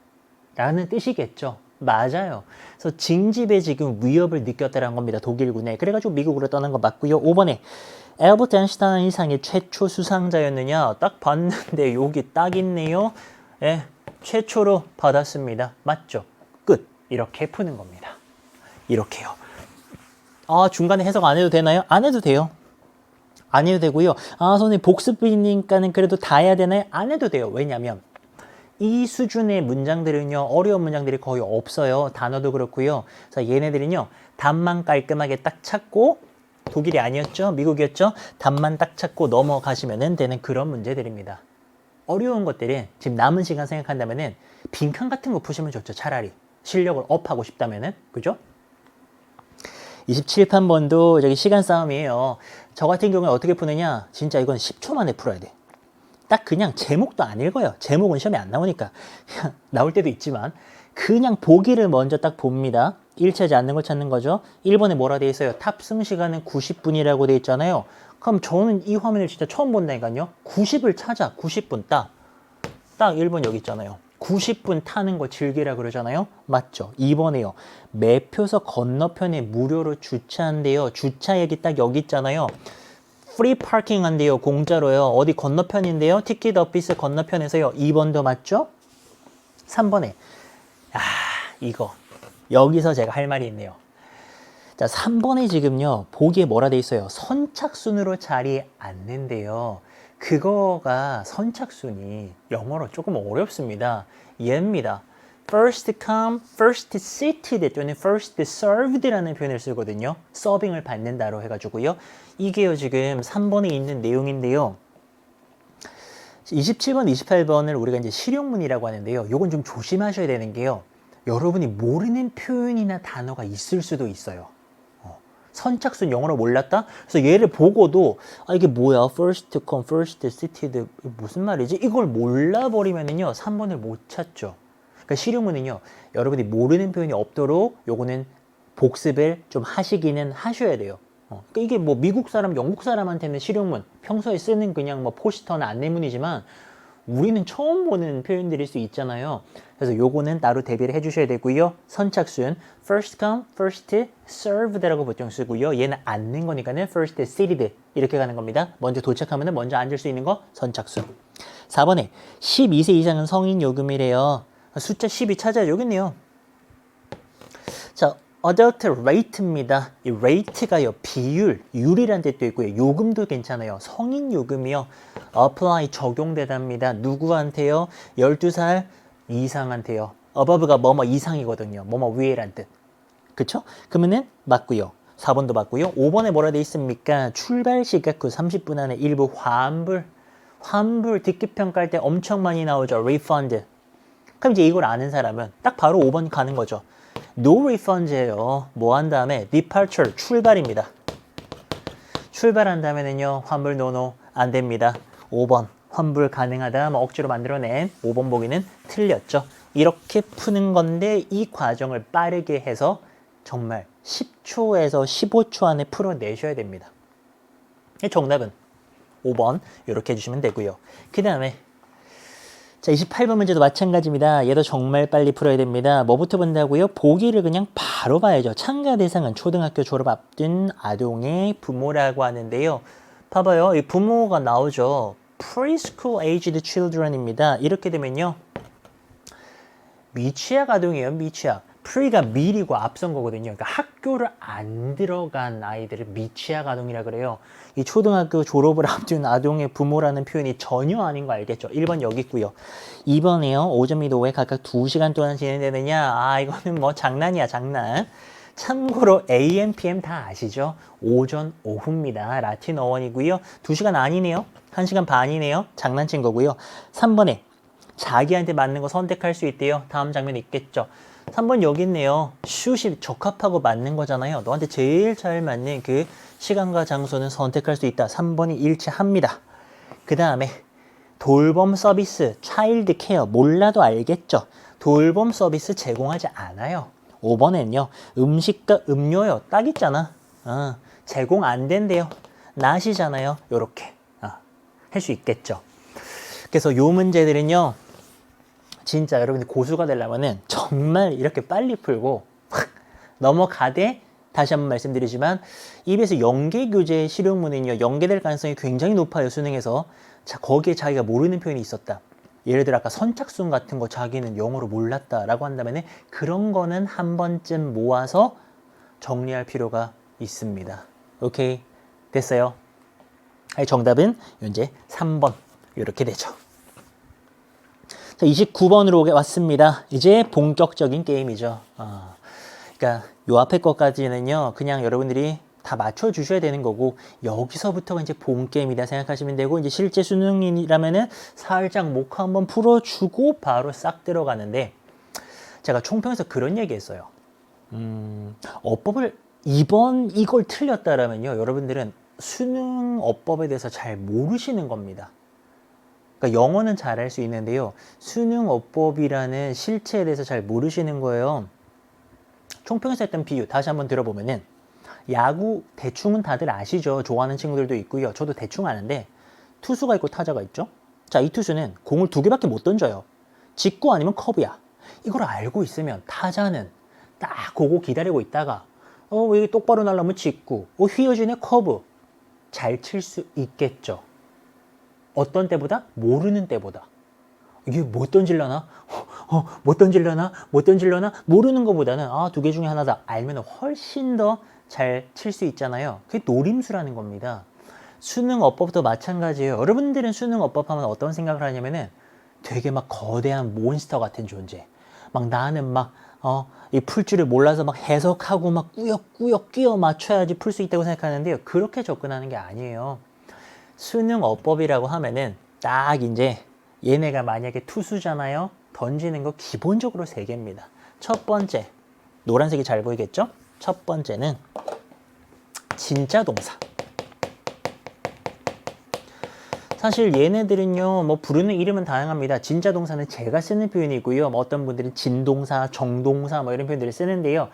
라는 뜻이겠죠? 맞아요. 그래서 징집에 지금 위협을 느꼈다는 겁니다. 독일군에. 그래가지고 미국으로 떠난 거 맞고요. 5번에 알버트 아인슈타인 이상의 최초 수상자였느냐? 딱 봤는데 여기 딱 있네요. 예, 최초로 받았습니다. 맞죠? 끝. 이렇게 푸는 겁니다. 이렇게요. 중간에 해석 안 해도 되나요? 안 해도 돼요. 안 해도 되고요. 선생님 복습이니까는 그래도 다 해야 되나요? 안 해도 돼요. 왜냐면 이 수준의 문장들은요. 어려운 문장들이 거의 없어요. 단어도 그렇고요. 그래서 얘네들은요. 답만 깔끔하게 딱 찾고 독일이 아니었죠? 미국이었죠? 답만 딱 찾고 넘어가시면 되는 그런 문제들입니다. 어려운 것들은 지금 남은 시간 생각한다면은 빈칸 같은 거 푸시면 좋죠. 차라리. 실력을 업하고 싶다면은. 그죠? 27판번도 저기 시간 싸움이에요. 저 같은 경우는 어떻게 푸느냐? 진짜 이건 10초 만에 풀어야 돼. 딱 그냥 제목도 안 읽어요. 제목은 시험에 안 나오니까. 나올 때도 있지만 그냥 보기를 먼저 딱 봅니다. 일치하지 않는 걸 찾는 거죠. 1번에 뭐라 돼 있어요? 탑승 시간은 90분이라고 돼 있잖아요. 그럼 저는 이 화면을 진짜 처음 본다니까요. 90을 찾아. 90분 딱 1번 여기 있잖아요. 90분 타는 거 즐기라 그러잖아요. 맞죠? 2번에요. 매표소 건너편에 무료로 주차한대요. 주차 얘기 딱 여기 있잖아요. 프리 파킹 한대요. 공짜로요. 어디 건너편인데요. 티켓 오피스 건너편에서요. 2번도 맞죠? 3번에 이거 여기서 제가 할 말이 있네요. 자, 3번에 지금요. 보기에 뭐라 돼 있어요? 선착순으로 자리에 앉는데요. 그거가 선착순이 영어로 조금 어렵습니다. 얘입니다. first come, first seated 또는 first served라는 표현을 쓰거든요. 서빙을 받는다로 해가지고요. 이게요 지금 3번에 있는 내용인데요. 27번, 28번을 우리가 이제 실용문이라고 하는데요. 요건 좀 조심하셔야 되는 게요. 여러분이 모르는 표현이나 단어가 있을 수도 있어요. 선착순 영어로 몰랐다? 그래서 얘를 보고도 이게 뭐야? first come, first seated 무슨 말이지? 이걸 몰라버리면은요 3번을 못 찾죠. 그러니까 실용문은요 여러분이 모르는 표현이 없도록 요거는 복습을 좀 하시기는 하셔야 돼요. 그러니까 이게 뭐 미국 사람, 영국 사람한테는 실용문 평소에 쓰는 그냥 뭐 포스터나 안내문이지만 우리는 처음 보는 표현들일 수 있잖아요. 그래서 요거는 따로 대비를 해주셔야 되고요. 선착순 first come, first served라고 보통 쓰고요. 얘는 앉는 거니까는 first seated 이렇게 가는 겁니다. 먼저 도착하면 먼저 앉을 수 있는 거 선착순. 4번에 12세 이상은 성인 요금이래요. 숫자 10이 찾아요. 여기 있네요. 자, adult rate입니다. 이 rate가요 비율, 율이란 뜻도 있고요. 요금도 괜찮아요. 성인 요금이요. apply 적용되답니다. 누구한테요? 12살 이상한테요. above가 뭐뭐 이상이거든요. 뭐뭐 위에란 뜻. 그쵸? 그러면은 맞고요. 4번도 맞고요. 5번에 뭐라 돼 있습니까? 출발 시각 후 30분 안에 일부 환불 듣기 평가할 때 엄청 많이 나오죠. refund. 그럼 이제 이걸 아는 사람은 딱 바로 5번 가는 거죠. No refund예요. 뭐 한 다음에 departure 출발입니다. 출발한 다음에는요 환불 노노 안 됩니다. 5번 환불 가능하다 뭐 억지로 만들어낸 5번 보기는 틀렸죠. 이렇게 푸는 건데 이 과정을 빠르게 해서 정말 10초에서 15초 안에 풀어내셔야 됩니다. 정답은 5번 이렇게 해주시면 되고요. 그 다음에 자 28번 문제도 마찬가지입니다. 얘도 정말 빨리 풀어야 됩니다. 뭐부터 본다고요? 보기를 그냥 바로 봐야죠. 참가 대상은 초등학교 졸업 앞둔 아동의 부모라고 하는데요. 봐봐요. 이 부모가 나오죠. preschool aged children입니다. 이렇게 되면요. 미취학 아동이에요. 미취학. pre가 미리고 앞선 거거든요. 그러니까 학교를 안 들어간 아이들을 미취학 아동이라 그래요. 이 초등학교 졸업을 앞둔 아동의 부모라는 표현이 전혀 아닌 거 알겠죠? 1번 여기 있고요. 2번에요. 오전 및 오후에 각각 2시간 동안 진행되느냐? 이거는 뭐 장난이야, 장난. 참고로 AM, PM 다 아시죠? 오전, 오후입니다. 라틴 어원이고요. 2시간 아니네요. 1시간 반이네요. 장난친 거고요. 3번에 자기한테 맞는 거 선택할 수 있대요. 다음 장면 있겠죠? 3번 여기 있네요. 슛이 적합하고 맞는 거잖아요. 너한테 제일 잘 맞는 그 시간과 장소는 선택할 수 있다. 3번이 일치합니다. 그 다음에 돌봄 서비스, 차일드 케어 몰라도 알겠죠? 돌봄 서비스 제공하지 않아요. 5번엔요. 음식과 음료요. 딱 있잖아. 제공 안 된대요. 낮이잖아요. 요렇게 할 수 있겠죠. 그래서 요 문제들은요. 진짜 여러분들 고수가 되려면은 정말 이렇게 빨리 풀고 확 넘어가되 다시 한번 말씀드리지만 EBS 연계교재 실용문은요. 연계될 가능성이 굉장히 높아요. 수능에서. 자 거기에 자기가 모르는 표현이 있었다. 예를 들어 아까 선착순 같은 거 자기는 영어로 몰랐다라고 한다면 그런 거는 한 번쯤 모아서 정리할 필요가 있습니다. 오케이 됐어요? 정답은 현재 3번 이렇게 되죠. 자, 29번으로 왔습니다. 이제 본격적인 게임이죠. 그러니까 요 앞에 것까지는요. 그냥 여러분들이 다 맞춰주셔야 되는 거고 여기서부터가 이제 본 게임이다 생각하시면 되고 이제 실제 수능이라면은 살짝 모카 한번 풀어주고 바로 싹 들어가는데 제가 총평에서 그런 얘기 했어요. 어법을 이번 이걸 틀렸다라면요. 여러분들은 수능 어법에 대해서 잘 모르시는 겁니다. 그러니까 영어는 잘할 수 있는데요. 수능 어법이라는 실체에 대해서 잘 모르시는 거예요. 총평에서 했던 비유 다시 한번 들어보면은 야구 대충은 다들 아시죠? 좋아하는 친구들도 있고요. 저도 대충 아는데 투수가 있고 타자가 있죠? 자, 이 투수는 공을 2개밖에 못 던져요. 직구 아니면 커브야. 이걸 알고 있으면 타자는 딱 그거 기다리고 있다가 왜 똑바로 날라면 직구, 휘어지네 커브 잘 칠 수 있겠죠. 어떤 때보다? 모르는 때보다. 이게 못 던질려나? 못 던질려나? 못 던질려나? 모르는 것보다는 2개 중에 하나다. 알면 훨씬 더 잘 칠 수 있잖아요. 그게 노림수라는 겁니다. 수능 어법도 마찬가지예요. 여러분들은 수능 어법 하면 어떤 생각을 하냐면은 되게 막 거대한 몬스터 같은 존재. 막 나는 막 이 풀줄을 몰라서 막 해석하고 막 꾸역꾸역 끼워 맞춰야지 풀 수 있다고 생각하는데요. 그렇게 접근하는 게 아니에요. 수능 어법이라고 하면은 딱 이제 얘네가 만약에 투수잖아요. 던지는 거 기본적으로 3개입니다. 첫 번째, 노란색이 잘 보이겠죠? 첫 번째는 진짜 동사. 사실 얘네들은요, 뭐 부르는 이름은 다양합니다. 진짜 동사는 제가 쓰는 표현이고요. 뭐 어떤 분들은 진동사, 정동사 뭐 이런 표현들을 쓰는데요.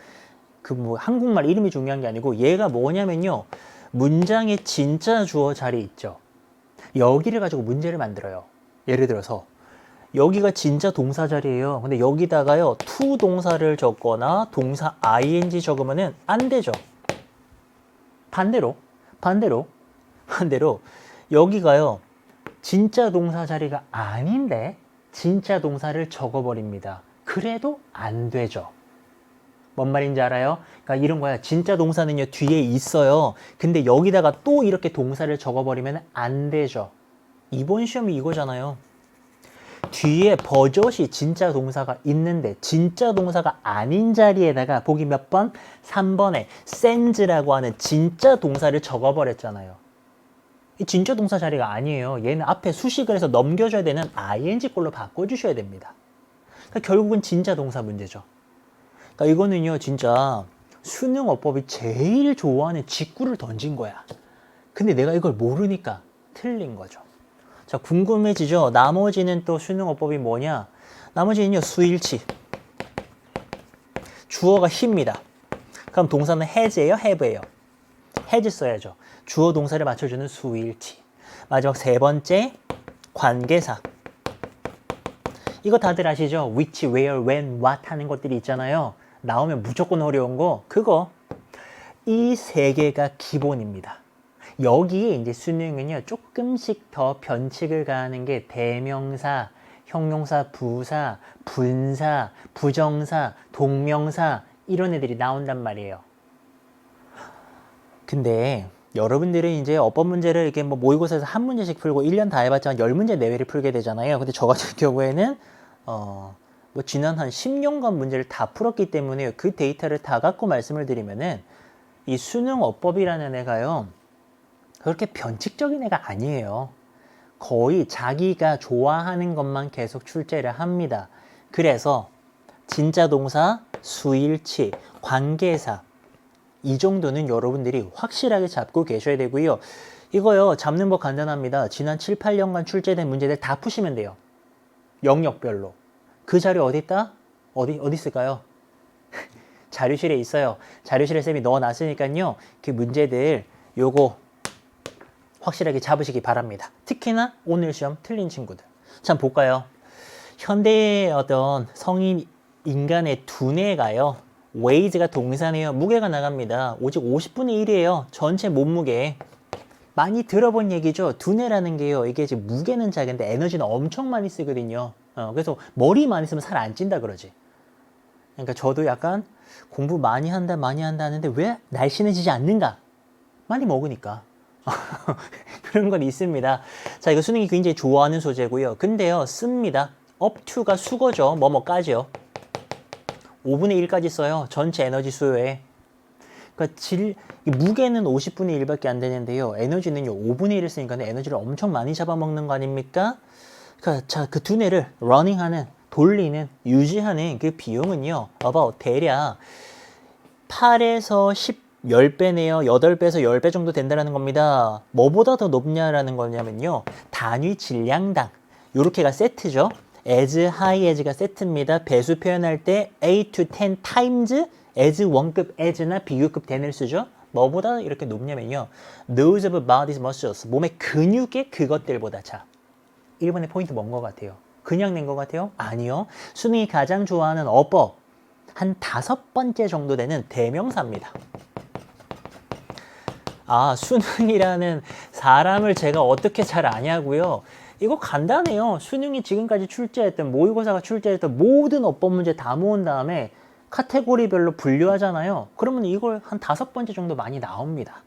그 뭐 한국말 이름이 중요한 게 아니고 얘가 뭐냐면요. 문장의 진짜 주어 자리 있죠. 여기를 가지고 문제를 만들어요. 예를 들어서 여기가 진짜 동사 자리예요. 근데 여기다가요, to 동사를 적거나 동사 ing 적으면은 안 되죠. 반대로 여기가요, 진짜 동사 자리가 아닌데 진짜 동사를 적어버립니다. 그래도 안 되죠. 뭔 말인지 알아요? 그러니까 이런 거야. 진짜 동사는요, 뒤에 있어요. 근데 여기다가 또 이렇게 동사를 적어버리면 안 되죠. 이번 시험이 이거잖아요. 뒤에 버젓이 진짜 동사가 있는데 진짜 동사가 아닌 자리에다가 보기 몇 번? 3번에 sens라고 하는 진짜 동사를 적어버렸잖아요. 이 진짜 동사 자리가 아니에요. 얘는 앞에 수식을 해서 넘겨줘야 되는 ing꼴로 바꿔주셔야 됩니다. 그러니까 결국은 진짜 동사 문제죠. 그러니까 이거는요, 진짜 수능어법이 제일 좋아하는 직구를 던진 거야. 근데 내가 이걸 모르니까 틀린 거죠. 자, 궁금해지죠? 나머지는 또 수능어법이 뭐냐? 나머지는요, 수일치. 주어가 he입니다. 그럼 동사는 has예요, have예요? has 써야죠. 주어 동사를 맞춰주는 수일치. 마지막 세 번째, 관계사. 이거 다들 아시죠? which, where, when, what 하는 것들이 있잖아요. 나오면 무조건 어려운 거, 그거. 이 세 개가 기본입니다. 여기에 이제 수능은요, 조금씩 더 변칙을 가하는 게 대명사, 형용사, 부사, 분사, 부정사, 동명사 이런 애들이 나온단 말이에요. 근데 여러분들은 이제 어법 문제를 이렇게 뭐 모의고사에서 한 문제씩 풀고 1년 다 해봤자 10문제 내외를 풀게 되잖아요. 근데 저 같은 경우에는 뭐 지난 한 10년간 문제를 다 풀었기 때문에 그 데이터를 다 갖고 말씀을 드리면은 이 수능 어법이라는 애가요, 그렇게 변칙적인 애가 아니에요. 거의 자기가 좋아하는 것만 계속 출제를 합니다. 그래서 진짜 동사, 수일치, 관계사 이 정도는 여러분들이 확실하게 잡고 계셔야 되고요. 이거요, 잡는 법 간단합니다. 지난 7, 8년간 출제된 문제들 다 푸시면 돼요. 영역별로. 그 자료 어디 있다? 어디 있을까요? 자료실에 있어요. 자료실에 쌤이 넣어놨으니까요. 그 문제들 요거 확실하게 잡으시기 바랍니다. 특히나 오늘 시험 틀린 친구들. 자, 볼까요? 현대의 어떤 성인 인간의 두뇌가요, weight가 동사네요. 무게가 나갑니다. 오직 50분의 1이에요. 전체 몸무게. 많이 들어본 얘기죠. 두뇌라는 게요, 이게 지금 무게는 작은데 에너지는 엄청 많이 쓰거든요. 그래서 머리 많이 쓰면 살 안 찐다 그러지. 그러니까 저도 약간 공부 많이 한다 하는데 왜 날씬해지지 않는가? 많이 먹으니까. 그런 건 있습니다. 자, 이거 수능이 굉장히 좋아하는 소재고요. 근데요, 씁니다. up to가 수거죠. 뭐뭐까지요. 5분의 1까지 써요. 전체 에너지 수요에. 그러니까 무게는 50분의 1밖에 안 되는데요. 에너지는요, 5분의 1을 쓰니까 에너지를 엄청 많이 잡아먹는 거 아닙니까? 그러니까 자, 그 두뇌를 러닝하는, 돌리는, 유지하는 그 비용은요, 대략 8에서 10배네요. 8배에서 10배 정도 된다는 겁니다. 뭐보다 더 높냐라는 거냐면요, 단위 질량당. 요렇게가 세트죠. as high as가 세트입니다. 배수 표현할 때 8 to 10 times as 원급 as나 비교급 then을 쓰죠. 뭐보다 이렇게 높냐면요, those of body's muscles, 몸의 근육의 그것들보다. 자, 1번의 포인트 뭔 것 같아요? 그냥 낸 것 같아요? 아니요. 수능이 가장 좋아하는 어법 한 5번째 정도 되는 대명사입니다. 아, 수능이라는 사람을 제가 어떻게 잘 아냐고요? 이거 간단해요. 수능이 지금까지 출제했던, 모의고사가 출제했던 모든 어법 문제 다 모은 다음에 카테고리별로 분류하잖아요. 그러면 이걸 한 5번째 정도 많이 나옵니다.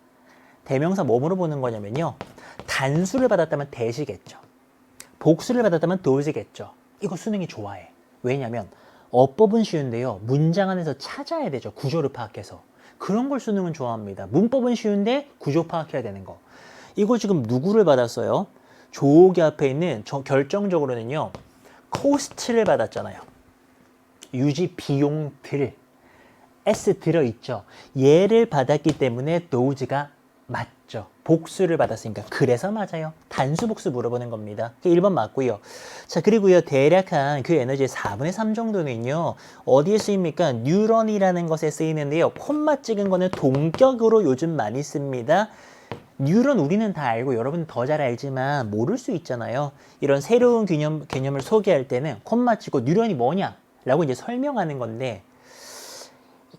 대명사 뭐로 보는 거냐면요, 단수를 받았다면 대시겠죠. 복수를 받았다면 does겠죠. 이거 수능이 좋아해. 왜냐면 어법은 쉬운데요, 문장 안에서 찾아야 되죠. 구조를 파악해서. 그런 걸 수능은 좋아합니다. 문법은 쉬운데 구조 파악해야 되는 거. 이거 지금 누구를 받았어요? 조기 앞에 있는 결정적으로는요, cost를 받았잖아요. 유지 비용들 S 들어있죠. 얘를 받았기 때문에 those가 맞죠. 복수를 받았으니까. 그래서 맞아요. 단수 복수 물어보는 겁니다. 1번 맞고요. 자, 그리고요. 대략 그 에너지의 4분의 3 정도는요. 어디에 쓰입니까? 뉴런이라는 것에 쓰이는데요. 콤마 찍은 거는 동격으로 요즘 많이 씁니다. 뉴런 우리는 다 알고 여러분 더 잘 알지만 모를 수 있잖아요. 이런 새로운 개념을 소개할 때는 콤마 찍고 뉴런이 뭐냐? 라고 이제 설명하는 건데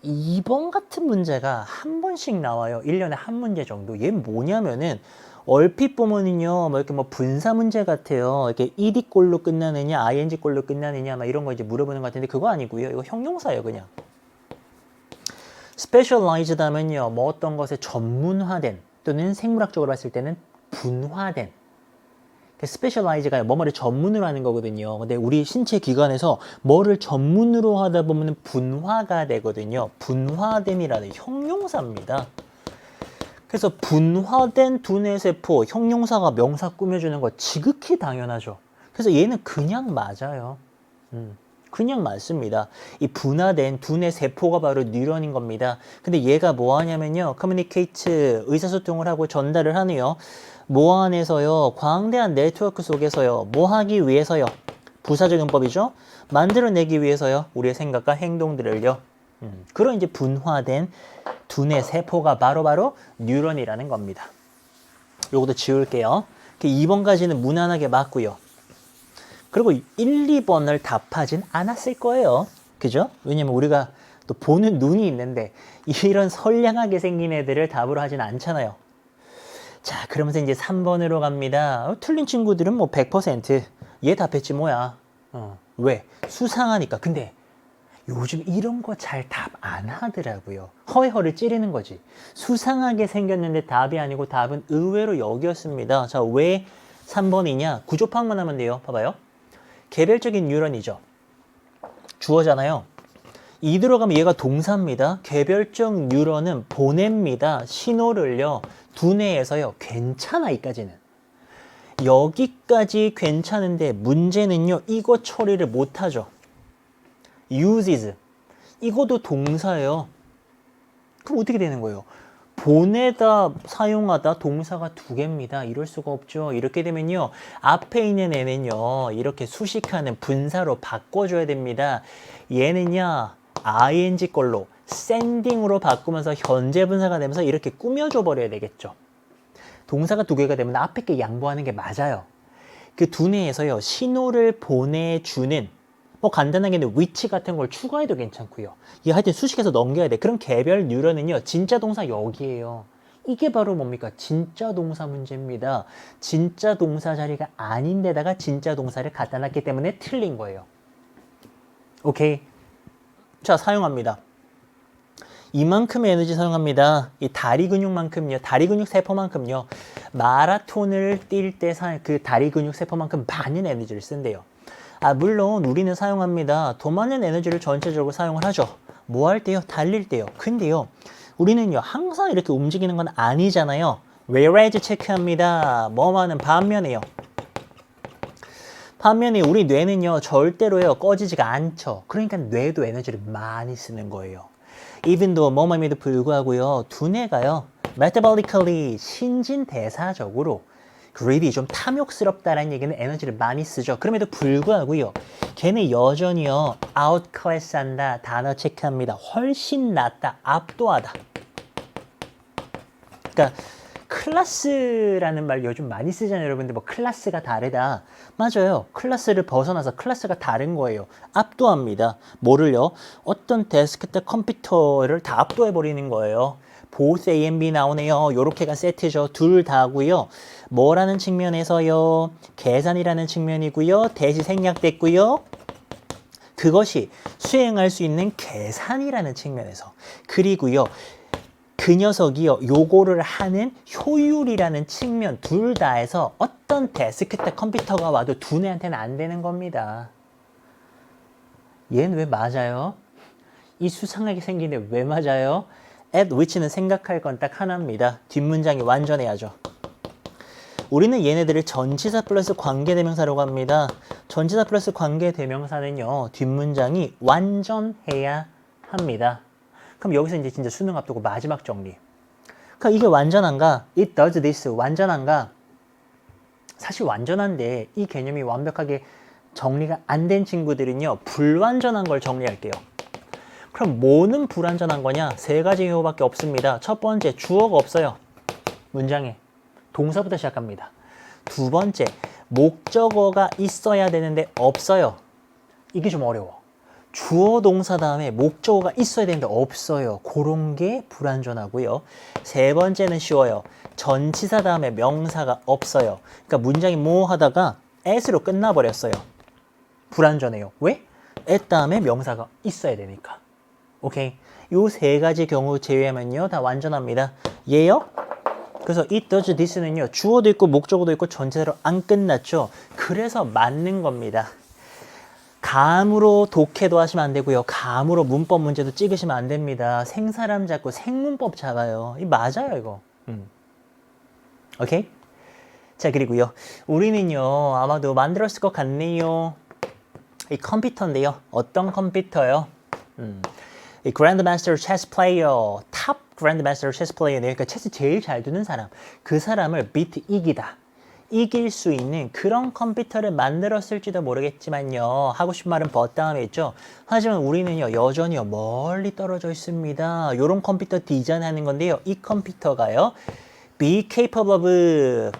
2번 같은 문제가 한 번씩 나와요. 1년에 한 문제 정도. 얘 뭐냐면은 얼핏 보면은요, 뭐 이렇게 뭐 분사 문제 같아요. 이렇게 ed꼴로 끝나느냐, ing꼴로 끝나느냐, 막 이런 거 이제 물어보는 것 같은데 그거 아니고요. 이거 형용사예요, 그냥. specialized 하면요, 뭐 어떤 것에 전문화된 또는 생물학적으로 봤을 때는 분화된. 스페셜라이즈가 뭐뭐를 전문으로 하는 거거든요. 근데 우리 신체 기관에서 뭐를 전문으로 하다 보면 분화가 되거든요. 분화됨이라는 형용사입니다. 그래서 분화된 두뇌세포 형용사가 명사 꾸며주는 거 지극히 당연하죠. 그래서 얘는 그냥 맞아요. 그냥 맞습니다. 이 분화된 두뇌세포가 바로 뉴런인 겁니다. 근데 얘가 뭐 하냐면요. 커뮤니케이트, 의사소통을 하고 전달을 하네요. 뭐 안에서요. 광대한 네트워크 속에서요. 뭐 하기 위해서요. 부사적용법이죠. 만들어내기 위해서요. 우리의 생각과 행동들을요. 그런 이제 분화된 두뇌세포가 바로 뉴런이라는 겁니다. 요것도 지울게요. 2번까지는 무난하게 맞고요. 그리고 1, 2번을 답하진 않았을 거예요. 그죠? 왜냐면 우리가 또 보는 눈이 있는데 이런 선량하게 생긴 애들을 답으로 하진 않잖아요. 자, 그러면서 이제 3번으로 갑니다. 틀린 친구들은 뭐 100%. 얘 답했지 뭐야. 왜? 수상하니까. 근데 요즘 이런 거 잘 답 안 하더라고요. 허허를 찌르는 거지. 수상하게 생겼는데 답이 아니고 답은 의외로 여기였습니다. 자, 왜 3번이냐? 구조 파악만 하면 돼요. 봐봐요. 개별적인 뉴런이죠. 주어잖아요. 이 들어가면 얘가 동사입니다. 개별적 뉴런은 보냅니다. 신호를요. 두뇌에서요. 괜찮아 이까지는. 여기까지 괜찮은데 문제는요. 이거 처리를 못하죠. uses. 이것도 동사예요. 그럼 어떻게 되는 거예요? 보내다, 사용하다 동사가 2개입니다. 이럴 수가 없죠. 이렇게 되면요. 앞에 있는 애는요. 이렇게 수식하는 분사로 바꿔줘야 됩니다. 얘는요. ing 걸로 sending으로 바꾸면서 현재 분사가 되면서 이렇게 꾸며줘 버려야 되겠죠. 동사가 2개가 되면 앞에 게 양보하는 게 맞아요. 그 두뇌에서요. 신호를 보내주는 뭐 간단하게는 위치 같은 걸 추가해도 괜찮고요. 이 하여튼 수식해서 넘겨야 돼. 그럼 개별 뉴런은요. 진짜 동사 여기에요. 이게 바로 뭡니까? 진짜 동사 문제입니다. 진짜 동사 자리가 아닌데다가 진짜 동사를 갖다 놨기 때문에 틀린 거예요. 오케이. 자, 사용합니다. 이만큼의 에너지 사용합니다. 이 다리 근육만큼요. 다리 근육 세포만큼요. 마라톤을 뛸 때 그 다리 근육 세포만큼 많은 에너지를 쓴대요. 물론 우리는 사용합니다. 더 많은 에너지를 전체적으로 사용을 하죠. 뭐 할 때요? 달릴 때요. 근데요. 우리는요. 항상 이렇게 움직이는 건 아니잖아요. whereas 체크합니다. 뭐만은 반면에요. 반면에 우리 뇌는요. 절대로요. 꺼지지가 않죠. 그러니까 뇌도 에너지를 많이 쓰는 거예요. even though 뭐만에도 불구하고요. 두뇌가요. metabolically 신진대사적으로 greedy 좀 탐욕스럽다라는 얘기는 에너지를 많이 쓰죠. 그럼에도 불구하고요. 걔는 여전히요. outclass 한다. 단어 체크합니다. 훨씬 낫다. 압도하다. 그러니까 클래스라는 말 요즘 많이 쓰잖아요. 여러분들 뭐 클래스가 다르다. 맞아요. 클래스를 벗어나서 클래스가 다른 거예요. 압도합니다. 뭐를요? 어떤 데스크탑 컴퓨터를 다 압도해버리는 거예요. both A and B 나오네요. 요렇게가 세트죠. 둘 다고요. 뭐라는 측면에서요? 계산이라는 측면이고요. 대시 생략됐고요. 그것이 수행할 수 있는 계산이라는 측면에서. 그리고요. 그 녀석이요. 요거를 하는 효율이라는 측면 둘 다에서 어떤 데스크탑 컴퓨터가 와도 두뇌한테는 안 되는 겁니다. 얘는 왜 맞아요? 이 수상하게 생긴데 왜 맞아요? at which는 생각할 건 딱 하나입니다. 뒷문장이 완전해야죠. 우리는 얘네들을 전치사 플러스 관계대명사라고 합니다. 전치사 플러스 관계대명사는요. 뒷문장이 완전해야 합니다. 그럼 여기서 이제 진짜 수능 앞두고 마지막 정리. 그러니까 이게 완전한가? It does this. 완전한가? 사실 완전한데 이 개념이 완벽하게 정리가 안 된 친구들은요. 불완전한 걸 정리할게요. 그럼 뭐는 불완전한 거냐? 세 가지 이유밖에 없습니다. 첫 번째, 주어가 없어요. 문장에. 동사부터 시작합니다. 두 번째, 목적어가 있어야 되는데 없어요. 이게 좀 어려워. 주어 동사 다음에 목적어가 있어야 되는데 없어요. 그런 게 불완전하고요. 세 번째는 쉬워요. 전치사 다음에 명사가 없어요. 그러니까 문장이 뭐 하다가 as로 끝나버렸어요. 불완전해요. 왜? at 다음에 명사가 있어야 되니까. 오케이. 요 세 가지 경우 제외하면요. 다 완전합니다. 얘요? 그래서 it does this는요. 주어도 있고 목적어도 있고 전체로 안 끝났죠. 그래서 맞는 겁니다. 감으로 독해도 하시면 안 되고요. 감으로 문법 문제도 찍으시면 안 됩니다. 생사람 잡고 생문법 잡아요. 이 맞아요, 이거. 오케이? 자, 그리고요. 우리는요. 아마도 만들었을 것 같네요. 이 컴퓨터인데요. 어떤 컴퓨터요? 이 Grandmaster Chess Player, 탑 Grandmaster Chess Player네요. 그러니까 체스 제일 잘 두는 사람. 그 사람을 beat, 이기다. 이길 수 있는 그런 컴퓨터를 만들었을지도 모르겠지만요. 하고 싶은 말은 but 다음에 있죠. 하지만 우리는요. 여전히요. 멀리 떨어져 있습니다. 이런 컴퓨터 디자인하는 건데요. 이 컴퓨터가요. be capable of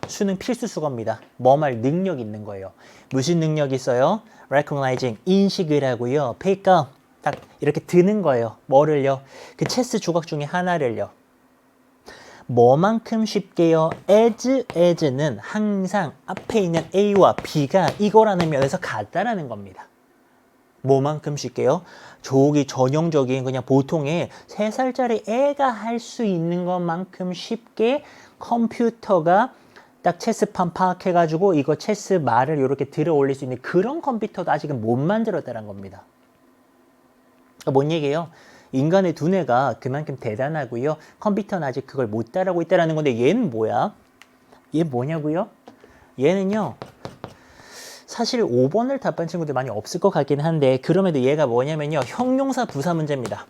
수능 필수 수거입니다. 뭐 말 능력 있는 거예요. 무슨 능력이 있어요? recognizing, 인식을 하고요. pick up, 딱 이렇게 드는 거예요. 뭐를요? 그 체스 조각 중에 하나를요. 뭐만큼 쉽게요? as는 항상 앞에 있는 A와 B가 이거라는 면에서 같다라는 겁니다. 뭐만큼 쉽게요? 저기 전형적인 그냥 보통의 3살짜리 애가 할 수 있는 것만큼 쉽게 컴퓨터가 딱 체스판 파악해가지고 이거 체스 말을 이렇게 들어 올릴 수 있는 그런 컴퓨터도 아직은 못 만들었다는 겁니다. 뭔 얘기예요? 인간의 두뇌가 그만큼 대단하고요. 컴퓨터는 아직 그걸 못 따라하고 있다는 건데 얘는 뭐야? 얘 뭐냐고요? 얘는요. 사실 5번을 답한 친구들 많이 없을 것 같긴 한데 그럼에도 얘가 뭐냐면요. 형용사 부사 문제입니다.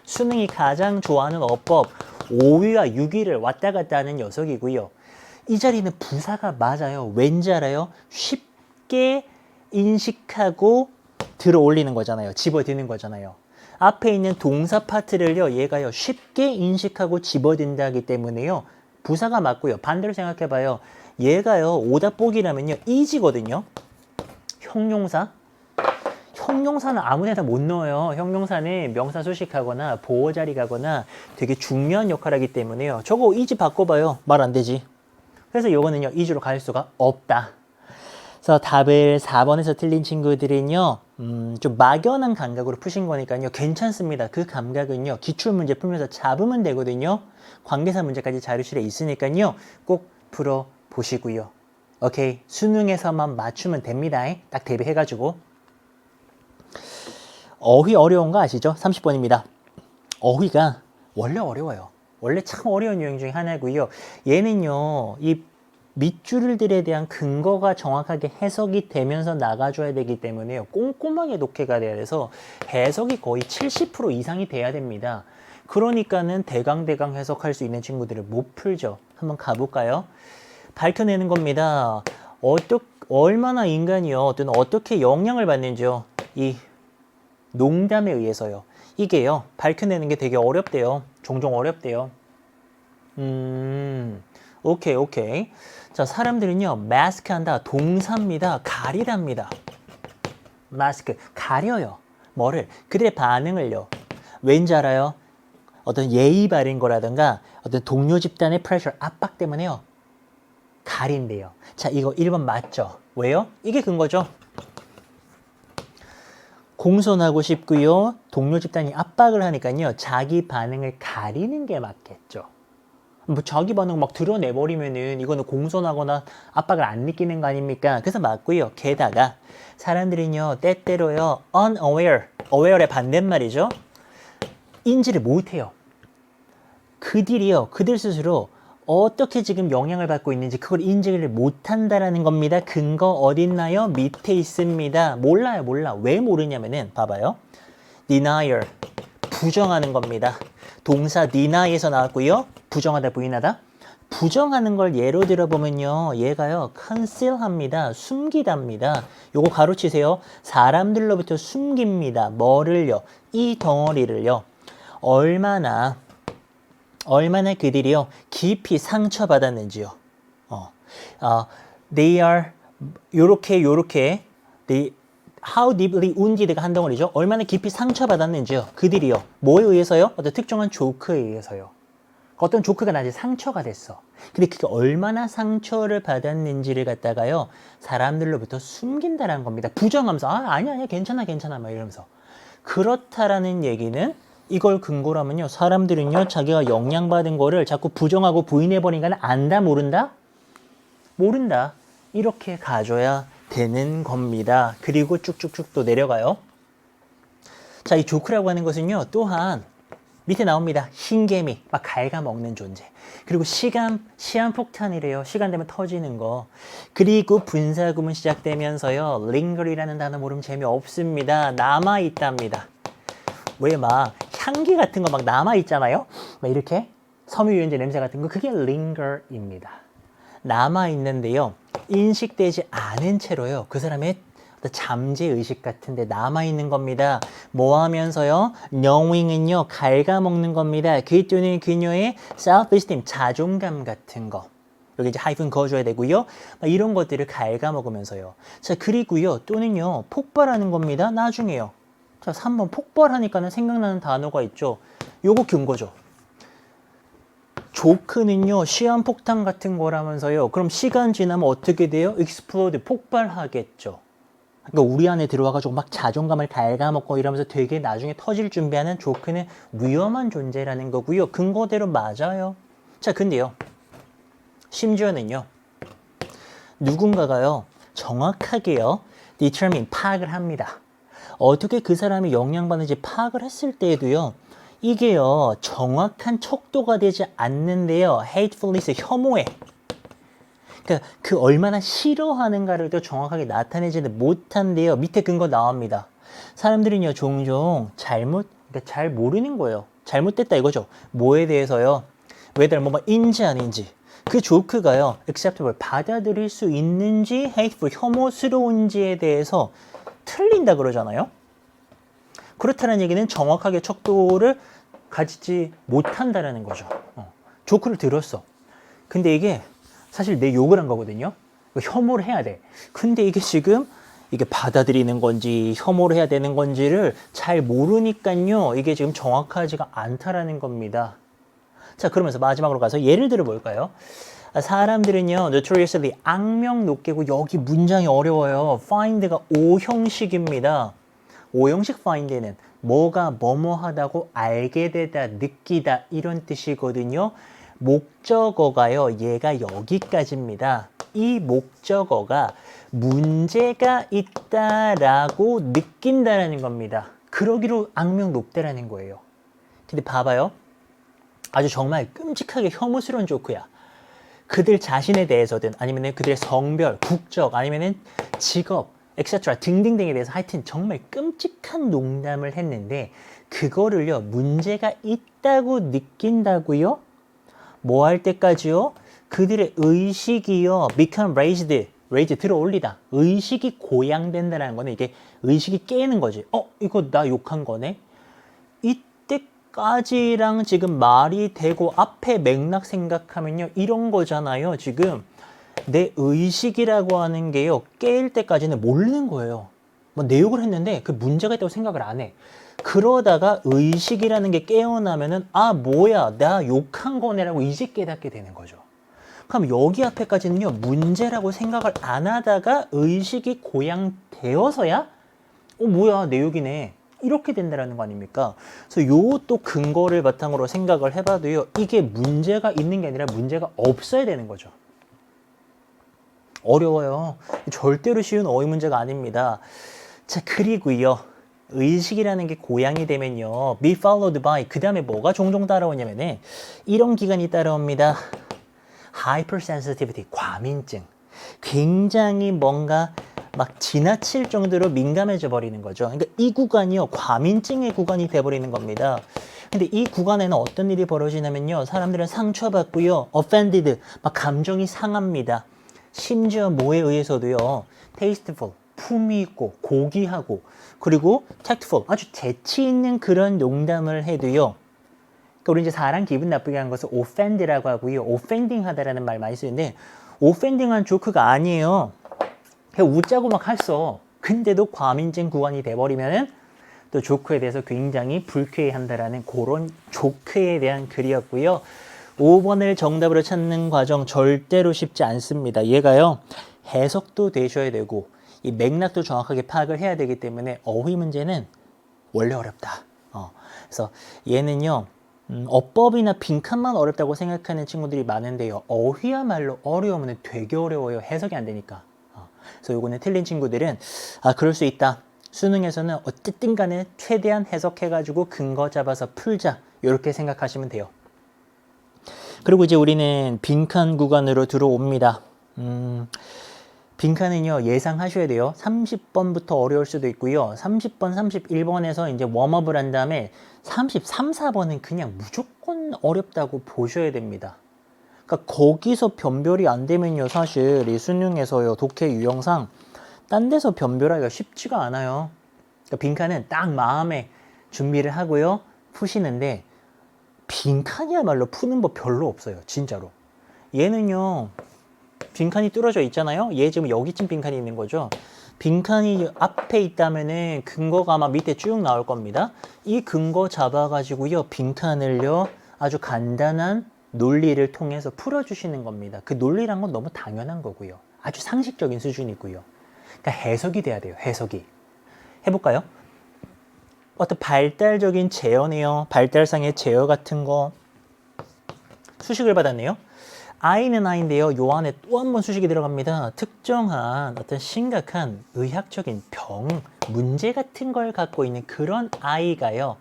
수능이 가장 좋아하는 어법 5위와 6위를 왔다 갔다 하는 녀석이고요. 이 자리는 부사가 맞아요. 왠지 알아요? 쉽게 인식하고 들어 올리는 거잖아요. 집어드는 거잖아요. 앞에 있는 동사 파트를요. 얘가요. 쉽게 인식하고 집어든다기 때문에요. 부사가 맞고요. 반대로 생각해봐요. 얘가요. 오답 보기라면요. easy거든요. 형용사. 형용사는 아무데나 못 넣어요. 형용사는 명사 수식하거나 보호자리 가거나 되게 중요한 역할을 하기 때문에요. 저거 easy 바꿔봐요. 말 안 되지. 그래서 이거는요. easy로 갈 수가 없다. 그래서 답을 4번에서 틀린 친구들은요. 좀 막연한 감각으로 푸신 거니까요. 괜찮습니다. 그 감각은요. 기출문제 풀면서 잡으면 되거든요. 관계사 문제까지 자료실에 있으니까요. 꼭 풀어보시고요. 오케이. 수능에서만 맞추면 됩니다. 딱 대비해가지고. 어휘 어려운 거 아시죠? 30번입니다. 어휘가 원래 어려워요. 원래 참 어려운 유형 중에 하나고요. 얘는요. 이 밑줄들에 대한 근거가 정확하게 해석이 되면서 나가줘야 되기 때문에요. 꼼꼼하게 독해가 돼야 돼서 해석이 거의 70% 이상이 돼야 됩니다. 그러니까는 대강 해석할 수 있는 친구들을 못 풀죠. 한번 가볼까요? 밝혀내는 겁니다. 얼마나 인간이요. 어떻게 영향을 받는지요. 이 농담에 의해서요. 이게요. 밝혀내는 게 되게 어렵대요. 종종 어렵대요. 오케이. 자, 사람들은요. 마스크 한다. 동사입니다. 가리랍니다. 마스크. 가려요. 뭐를? 그들의 반응을요. 왠지 알아요? 어떤 예의 바른 거라든가 어떤 동료 집단의 프레셔, 압박 때문에요. 가린대요. 자, 이거 1번 맞죠? 왜요? 이게 근거죠. 공손하고 싶고요. 동료 집단이 압박을 하니까요. 자기 반응을 가리는 게 맞겠죠. 뭐 자기 반응 막 드러내버리면은 이거는 공손하거나 압박을 안 느끼는 거 아닙니까? 그래서 맞고요. 게다가 사람들은요. 때때로요. unaware, aware의 반대말이죠. 인지를 못해요. 그들이요. 그들 스스로 어떻게 지금 영향을 받고 있는지 그걸 인지를 못한다라는 겁니다. 근거 어딨나요? 밑에 있습니다. 몰라요, 몰라. 왜 모르냐면은 봐봐요. denial, 부정하는 겁니다. 동사 deny에서 나왔고요. 부정하다, 부인하다. 부정하는 걸 예로 들어보면요. 얘가요. conceal합니다. 숨기답니다. 요거 가로치세요. 사람들로부터 숨깁니다. 뭐를요? 이 덩어리를요. 얼마나 그들이요. 깊이 상처받았는지요. They are 요렇게 how deeply wounded가 한 덩어리죠. 얼마나 깊이 상처받았는지요. 그들이요. 뭐에 의해서요? 어떤 특정한 조크에 의해서요. 어떤 조크가 나한테 상처가 됐어. 근데 그게 얼마나 상처를 받았는지를 갖다가요. 사람들로부터 숨긴다라는 겁니다. 부정하면서 아니야 괜찮아 막 이러면서. 그렇다라는 얘기는 이걸 근거로 하면요. 사람들은요. 자기가 영향받은 거를 자꾸 부정하고 부인해버리니까 안다 모른다? 모른다. 이렇게 가져야 되는 겁니다. 그리고 쭉쭉쭉 또 내려가요. 자, 이 조크라고 하는 것은요. 또한 밑에 나옵니다. 흰개미, 막 갉아먹는 존재. 그리고 시한폭탄이래요. 시간 되면 터지는 거. 그리고 분사구문 시작되면서요. linger이라는 단어 모르면 재미없습니다. 남아있답니다. 왜 막 향기 같은 거 막 남아있잖아요. 막 이렇게 섬유유연제 냄새 같은 거 그게 linger입니다. 남아있는데요. 인식되지 않은 채로요. 그 사람의 잠재의식 같은데 남아있는 겁니다. 뭐 하면서요? knowing은요. 갉아먹는 겁니다. 그 또는 그녀의 self-esteem, 자존감 같은 거. 여기 이제 하이픈 그어줘야 되고요. 이런 것들을 갉아먹으면서요. 자, 그리고요. 또는요. 폭발하는 겁니다. 나중에요. 자, 3번 폭발하니까는 생각나는 단어가 있죠. 요거 근거죠. 조크는요. 시한폭탄 같은 거라면서요. 그럼 시간 지나면 어떻게 돼요? explode, 폭발하겠죠. 그러니까 우리 안에 들어와가지고 막 자존감을 갉아먹고 이러면서 되게 나중에 터질 준비하는 조크는 위험한 존재라는 거고요. 근거대로 맞아요. 자, 근데요. 심지어는요. 누군가가요. 정확하게요. determine, 파악을 합니다. 어떻게 그 사람이 영향받는지 파악을 했을 때에도요. 이게요. 정확한 척도가 되지 않는데요. hatefulness, 혐오해. 그러니까 그 얼마나 싫어하는가를 또 정확하게 나타내지는 못한데요. 밑에 근거 나옵니다. 사람들은요. 종종 그러니까 잘 모르는 거예요. 잘못됐다 이거죠. 뭐에 대해서요. whether 뭐인지 아닌지. 그 조크가요. acceptable, 받아들일 수 있는지 hateful, 혐오스러운지에 대해서 틀린다 그러잖아요. 그렇다는 얘기는 정확하게 척도를 가지지 못한다라는 거죠. 조크를 들었어. 근데 이게 사실 내 욕을 한 거거든요. 혐오를 해야 돼. 근데 이게 지금 이게 받아들이는 건지 혐오를 해야 되는 건지를 잘 모르니까요. 이게 지금 정확하지가 않다라는 겁니다. 자, 그러면서 마지막으로 가서 예를 들어 볼까요? 사람들은요, notoriously 악명 높게고 여기 문장이 어려워요. find가 O형식입니다. O형식 find는 뭐가 뭐뭐하다고 알게 되다, 느끼다 이런 뜻이거든요. 목적어가요. 얘가 여기까지입니다. 이 목적어가 문제가 있다라고 느낀다라는 겁니다. 그러기로 악명 높다라는 거예요. 근데 봐봐요. 아주 정말 끔찍하게 혐오스러운 조크야. 그들 자신에 대해서든 아니면 그들의 성별, 국적, 아니면 직업, etc. 등등등에 대해서 하여튼 정말 끔찍한 농담을 했는데 그거를요. 문제가 있다고 느낀다고요? 뭐 할 때까지요? 그들의 의식이요. become raised 들어 올리다. 의식이 고양된다는 거는 이게 의식이 깨는 거지. 이거 나 욕한 거네? 이때까지랑 지금 말이 되고 앞에 맥락 생각하면요. 이런 거잖아요. 지금 내 의식이라고 하는 게요. 깨일 때까지는 모르는 거예요. 뭐 내 욕을 했는데 그 문제가 있다고 생각을 안 해. 그러다가 의식이라는 게 깨어나면은 뭐야 나 욕한 거네라고 이제 깨닫게 되는 거죠. 그럼 여기 앞에까지는요 문제라고 생각을 안 하다가 의식이 고양되어서야 뭐야 내 욕이네 이렇게 된다라는 거 아닙니까? 그래서 요 또 근거를 바탕으로 생각을 해봐도요 이게 문제가 있는 게 아니라 문제가 없어야 되는 거죠. 어려워요. 절대로 쉬운 어휘 문제가 아닙니다. 자, 그리고요. 의식이라는 게 고양이 되면요. be followed by 그 다음에 뭐가 종종 따라오냐면은 이런 기간이 따라옵니다. hypersensitivity, 과민증. 굉장히 뭔가 막 지나칠 정도로 민감해져 버리는 거죠. 그러니까 이 구간이요, 과민증의 구간이 돼버리는 겁니다. 근데 이 구간에는 어떤 일이 벌어지냐면요, 사람들은 상처받고요, offended, 막 감정이 상합니다. 심지어 뭐에 의해서도요, tasteful, 품위 있고 고귀하고, 그리고 tactful, 아주 재치 있는 그런 농담을 해도요, 그러니까 우리 이제 사람 기분 나쁘게 한 것을 offend라고 하고요, offending 하다라는 말 많이 쓰는데, offending한 조크가 아니에요. 그냥 웃자고 막 했어. 근데도 과민증 구간이 돼버리면은 또 조크에 대해서 굉장히 불쾌해한다라는 그런 조크에 대한 글이었고요. 5번을 정답으로 찾는 과정 절대로 쉽지 않습니다. 얘가요, 해석도 되셔야 되고 이 맥락도 정확하게 파악을 해야 되기 때문에 어휘 문제는 원래 어렵다. 그래서 얘는요, 어법이나 빈칸만 어렵다고 생각하는 친구들이 많은데요, 어휘야말로 어려우면 되게 어려워요. 해석이 안 되니까. 그래서 요거는 틀린 친구들은 그럴 수 있다. 수능에서는 어쨌든 간에 최대한 해석해가지고 근거 잡아서 풀자. 이렇게 생각하시면 돼요. 그리고 이제 우리는 빈칸 구간으로 들어옵니다. 빈칸은요, 예상하셔야 돼요. 30번부터 어려울 수도 있고요. 30번, 31번에서 이제 웜업을 한 다음에 33, 4번은 그냥 무조건 어렵다고 보셔야 됩니다. 그러니까 거기서 변별이 안 되면요, 사실 이 수능에서요, 독해 유형상 딴 데서 변별하기가 쉽지가 않아요. 그러니까 빈칸은 딱 마음에 준비를 하고요, 푸시는데 빈칸이야말로 푸는 법 별로 없어요, 진짜로. 얘는요, 빈칸이 뚫어져 있잖아요. 얘 지금 여기쯤 빈칸이 있는 거죠. 빈칸이 앞에 있다면은 근거가 아마 밑에 쭉 나올 겁니다. 이 근거 잡아가지고요, 빈칸을요, 아주 간단한 논리를 통해서 풀어주시는 겁니다. 그 논리란 건 너무 당연한 거고요. 아주 상식적인 수준이고요. 그러니까 해석이 돼야 돼요. 해석이. 해볼까요? 어떤 발달적인 제어네요. 발달상의 제어 같은 거. 수식을 받았네요. I는 I인데요. 요 안에 또 한 번 수식이 들어갑니다. 특정한 어떤 심각한 의학적인 병, 문제 같은 걸 갖고 있는 그런 I가요,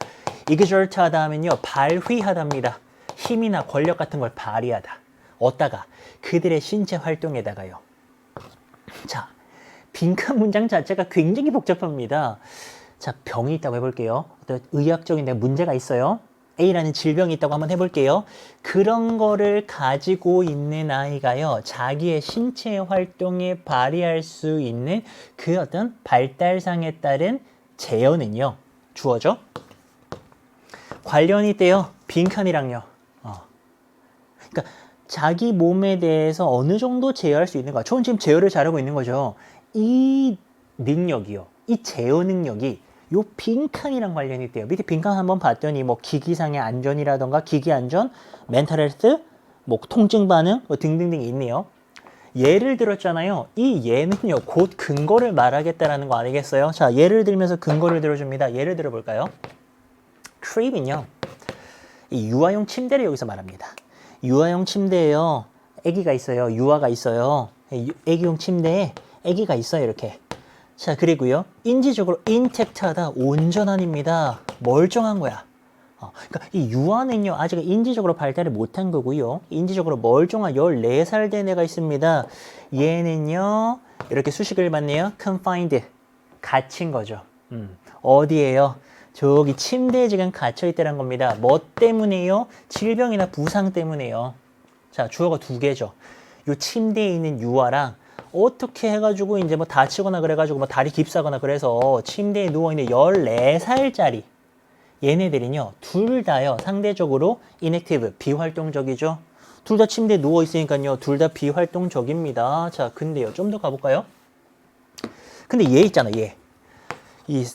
exert하다 하면요, 발휘하답니다. 힘이나 권력 같은 걸 발휘하다. 어디다가? 그들의 신체 활동에다가요. 자, 빈칸 문장 자체가 굉장히 복잡합니다. 자, 병이 있다고 해볼게요. 어떤 의학적인 문제가 있어요. A라는 질병이 있다고 한번 해볼게요. 그런 거를 가지고 있는 아이가요, 자기의 신체 활동에 발휘할 수 있는 그 어떤 발달상에 따른 제어는요, 주어져. 관련이 있대요. 빈칸이랑요. 그러니까 자기 몸에 대해서 어느 정도 제어할 수 있는가. 저는 지금 제어를 잘하고 있는 거죠. 이 능력이요, 이 제어 능력이 요 빈칸이랑 관련이 있대요. 밑에 빈칸 한번 봤더니 뭐 기기상의 안전이라던가 기기 안전, 멘탈 헬스, 뭐 통증 반응 뭐 등등등이 있네요. 예를 들었잖아요. 이 예는요, 곧 근거를 말하겠다라는 거 아니겠어요? 자, 예를 들면서 근거를 들어줍니다. 예를 들어볼까요? 크립은요, 이 유아용 침대를 여기서 말합니다. 유아용 침대에요, 아기가 있어요. 유아가 있어요. 아기용 침대에 아기가 있어요. 이렇게. 자, 그리고요, 인지적으로 인택트하다, 온전한입니다. 멀쩡한 거야. 그러니까 이 유아는요, 아직 인지적으로 발달을 못한 거고요. 인지적으로 멀쩡한 14살 된 애가 있습니다. 얘는요, 이렇게 수식을 받네요. confined, 갇힌 거죠. 어디에요? 저기 침대에 지금 갇혀있다는 겁니다. 뭐 때문에요? 질병이나 부상 때문에요. 자, 주어가 두 개죠. 요 침대에 있는 유아랑 어떻게 해가지고 이제 뭐 다치거나 그래가지고 뭐 다리 깁사거나 그래서 침대에 누워있는 14살짜리 얘네들은요, 둘 다요, 상대적으로 inactive, 비활동적이죠. 둘 다 침대에 누워있으니까요, 둘 다 비활동적입니다. 자, 근데요, 좀 더 가볼까요? 근데 얘 있잖아, 얘. 이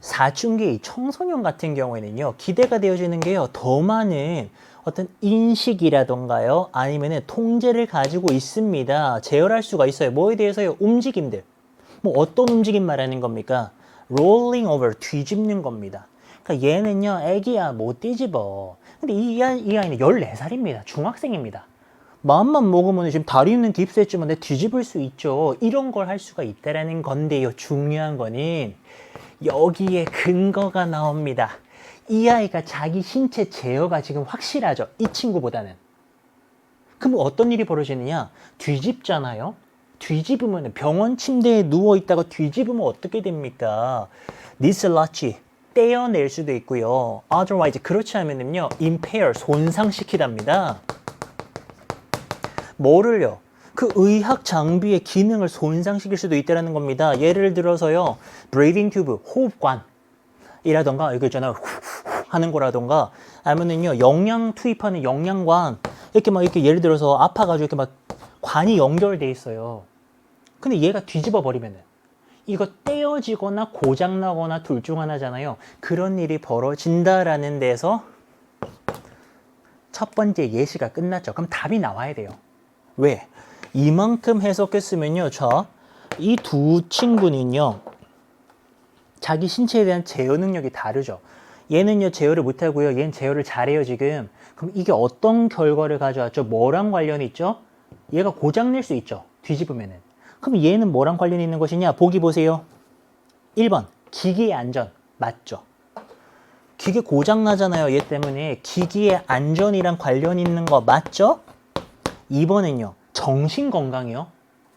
사춘기 청소년 같은 경우에는요, 기대가 되어지는 게요, 더 많은 어떤 인식이라던가요, 아니면은 통제를 가지고 있습니다. 제어할 수가 있어요. 뭐에 대해서요? 움직임들. 뭐 어떤 움직임 말하는 겁니까? rolling over, 뒤집는 겁니다. 그러니까 얘는요, 애기야, 못 뒤집어. 근데 이 아이는 14살입니다. 중학생입니다. 마음만 먹으면 지금 다리 있는 깁스했지만 내 뒤집을 수 있죠. 이런 걸 할 수가 있다라는 건데요. 중요한 거는 여기에 근거가 나옵니다. 이 아이가 자기 신체 제어가 지금 확실하죠. 이 친구보다는. 그럼 어떤 일이 벌어지느냐? 뒤집잖아요. 뒤집으면 병원 침대에 누워 있다가 뒤집으면 어떻게 됩니까? dislodge 떼어낼 수도 있고요. otherwise 그렇지 않으면요, impair 손상시키답니다. 뭐를요? 그 의학 장비의 기능을 손상시킬 수도 있다는 겁니다. 예를 들어서요, breathing tube 호흡관이라던가 이거 있잖아요, 하는 거라던가, 아니면은요 영양 투입하는 영양관 이렇게 막 이렇게 예를 들어서 아파가지고 이렇게 막 관이 연결돼 있어요. 근데 얘가 뒤집어 버리면은 이거 떼어지거나 고장나거나 둘 중 하나잖아요. 그런 일이 벌어진다라는 데서 첫 번째 예시가 끝났죠. 그럼 답이 나와야 돼요. 왜? 이만큼 해석했으면요, 자, 이 두 친구는요, 자기 신체에 대한 제어 능력이 다르죠. 얘는요 제어를 못하고요, 얘는 제어를 잘해요 지금. 그럼 이게 어떤 결과를 가져왔죠? 뭐랑 관련이 있죠? 얘가 고장낼 수 있죠, 뒤집으면은. 그럼 얘는 뭐랑 관련이 있는 것이냐? 보기 보세요. 1번 기기의 안전 맞죠? 기계 고장 나잖아요. 얘 때문에 기기의 안전이랑 관련이 있는 거 맞죠? 2번은요 정신 건강이요?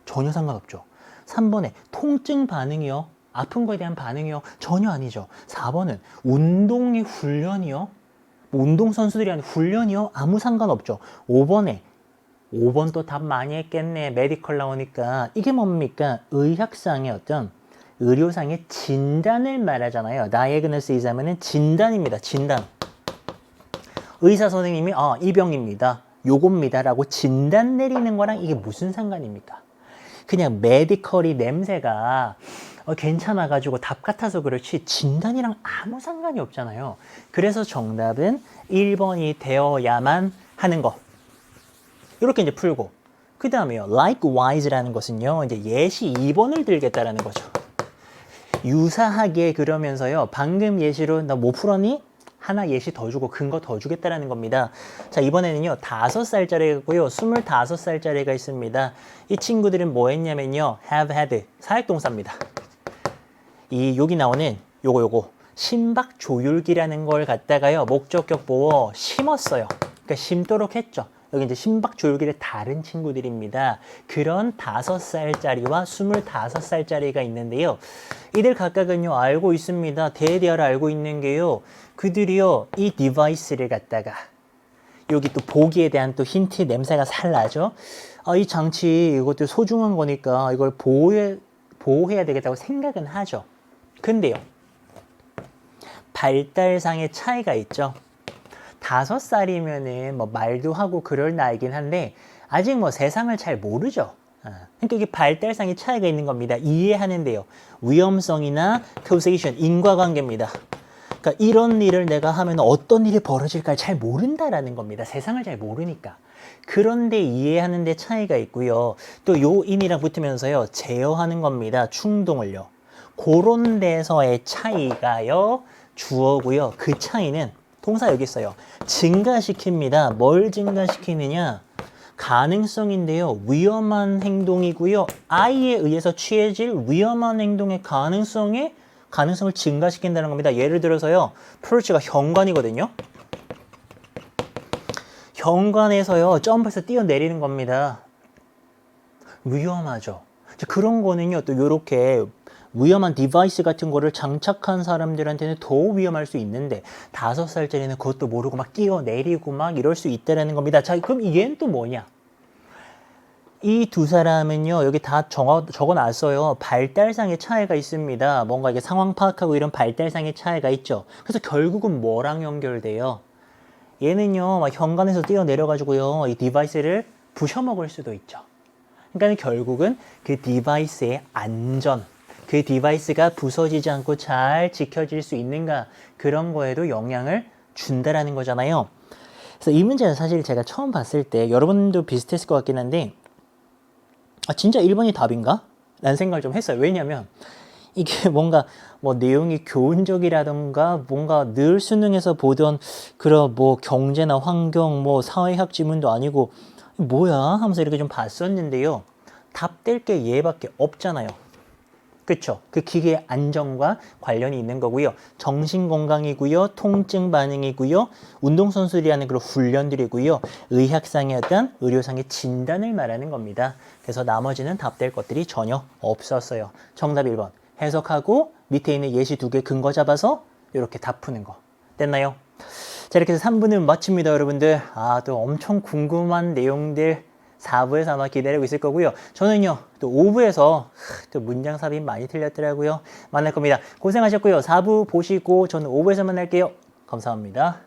전혀 상관없죠. 3번에 통증 반응이요? 아픈 거에 대한 반응이요? 전혀 아니죠. 4번은 운동의 훈련이요? 운동선수들이 하는 훈련이요? 아무 상관없죠. 5번 또 답 많이 했겠네. 메디컬 나오니까. 이게 뭡니까? 의학상의 어떤 의료상의 진단을 말하잖아요. diagnosis 하면은 진단입니다. 진단. 의사 선생님이 이 병입니다. 요겁니다. 라고 진단 내리는 거랑 이게 무슨 상관입니까? 그냥 메디컬이 냄새가 괜찮아가지고 답 같아서 그렇지 진단이랑 아무 상관이 없잖아요. 그래서 정답은 1번이 되어야만 하는 거. 이렇게 이제 풀고, 그 다음에요 likewise라는 것은요 이제 예시 2번을 들겠다라는 거죠. 유사하게 그러면서요 방금 예시로 나 뭐 풀었니? 하나 예시 더 주고 근거 더 주겠다라는 겁니다. 자, 이번에는요 5살짜리고요 25살짜리가 있습니다. 이 친구들은 뭐 했냐면요 have had 사역동사입니다. 이 여기 나오는 요거 심박 조율기라는 걸 갖다가요 목적격 보어 심었어요. 그러니까 심도록 했죠. 여기 이제 심박 조율기를 다른 친구들입니다. 그런 5살짜리와 25살짜리가 있는데요. 이들 각각은요 알고 있습니다. 대대하를 알고 있는 게요. 그들이요 이 디바이스를 갖다가 여기 또 보기에 대한 또 힌트 냄새가 살나죠. 이 장치 이것도 소중한 거니까 이걸 보호해야 되겠다고 생각은 하죠. 근데요 발달상의 차이가 있죠. 5살이면은 뭐 말도 하고 그럴 나이긴 한데 아직 뭐 세상을 잘 모르죠. 그러니까 이게 발달상의 차이가 있는 겁니다. 이해하는데요. 위험성이나 causation, 인과관계입니다. 그러니까 이런 일을 내가 하면 어떤 일이 벌어질까 잘 모른다라는 겁니다. 세상을 잘 모르니까. 그런데 이해하는 데 차이가 있고요. 또 요 인이랑 붙으면서요. 제어하는 겁니다. 충동을요. 그런 데서의 차이가요. 주어고요. 그 차이는 동사 여기 있어요. 증가시킵니다. 뭘 증가시키느냐? 가능성인데요. 위험한 행동이고요. I에 의해서 취해질 위험한 행동의 가능성을 증가시킨다는 겁니다. 예를 들어서요. 프로치가 현관이거든요. 현관에서요. 점프해서 뛰어내리는 겁니다. 위험하죠. 그런 거는요. 또 이렇게 위험한 디바이스 같은 거를 장착한 사람들한테는 더 위험할 수 있는데 5살짜리는 그것도 모르고 막 뛰어내리고 막 이럴 수 있다는 겁니다. 자, 그럼 얘는 또 뭐냐? 이 두 사람은요 여기 다 적어놨어요. 발달상의 차이가 있습니다. 뭔가 이게 상황 파악하고 이런 발달상의 차이가 있죠. 그래서 결국은 뭐랑 연결돼요? 얘는요 막 현관에서 뛰어내려가지고요 이 디바이스를 부셔먹을 수도 있죠. 그러니까 결국은 그 디바이스의 안전, 그 디바이스가 부서지지 않고 잘 지켜질 수 있는가, 그런 거에도 영향을 준다라는 거잖아요. 그래서 이 문제는 사실 제가 처음 봤을 때 여러분도 비슷했을 것 같긴 한데 진짜 1번이 답인가? 라는 생각을 좀 했어요. 왜냐면 이게 뭔가 뭐 내용이 교훈적이라던가 뭔가 늘 수능에서 보던 그런 뭐 경제나 환경 뭐 사회학 지문도 아니고 뭐야 하면서 이렇게 좀 봤었는데요. 답 될 게 얘밖에 없잖아요. 그쵸? 그 기계의 안정과 관련이 있는 거고요. 정신 건강이고요. 통증 반응이고요. 운동선수들이 하는 그런 훈련들이고요. 의학상의 어떤 의료상의 진단을 말하는 겁니다. 그래서 나머지는 답될 것들이 전혀 없었어요. 정답 1번. 해석하고 밑에 있는 예시 2개 근거 잡아서 이렇게 다 푸는 거. 됐나요? 자, 이렇게 해서 3부는 마칩니다, 여러분들. 또 엄청 궁금한 내용들 4부에서 아마 기다리고 있을 거고요. 저는요, 또 5부에서 또 문장 삽입 많이 틀렸더라고요. 만날 겁니다. 고생하셨고요. 4부 보시고 저는 5부에서 만날게요. 감사합니다.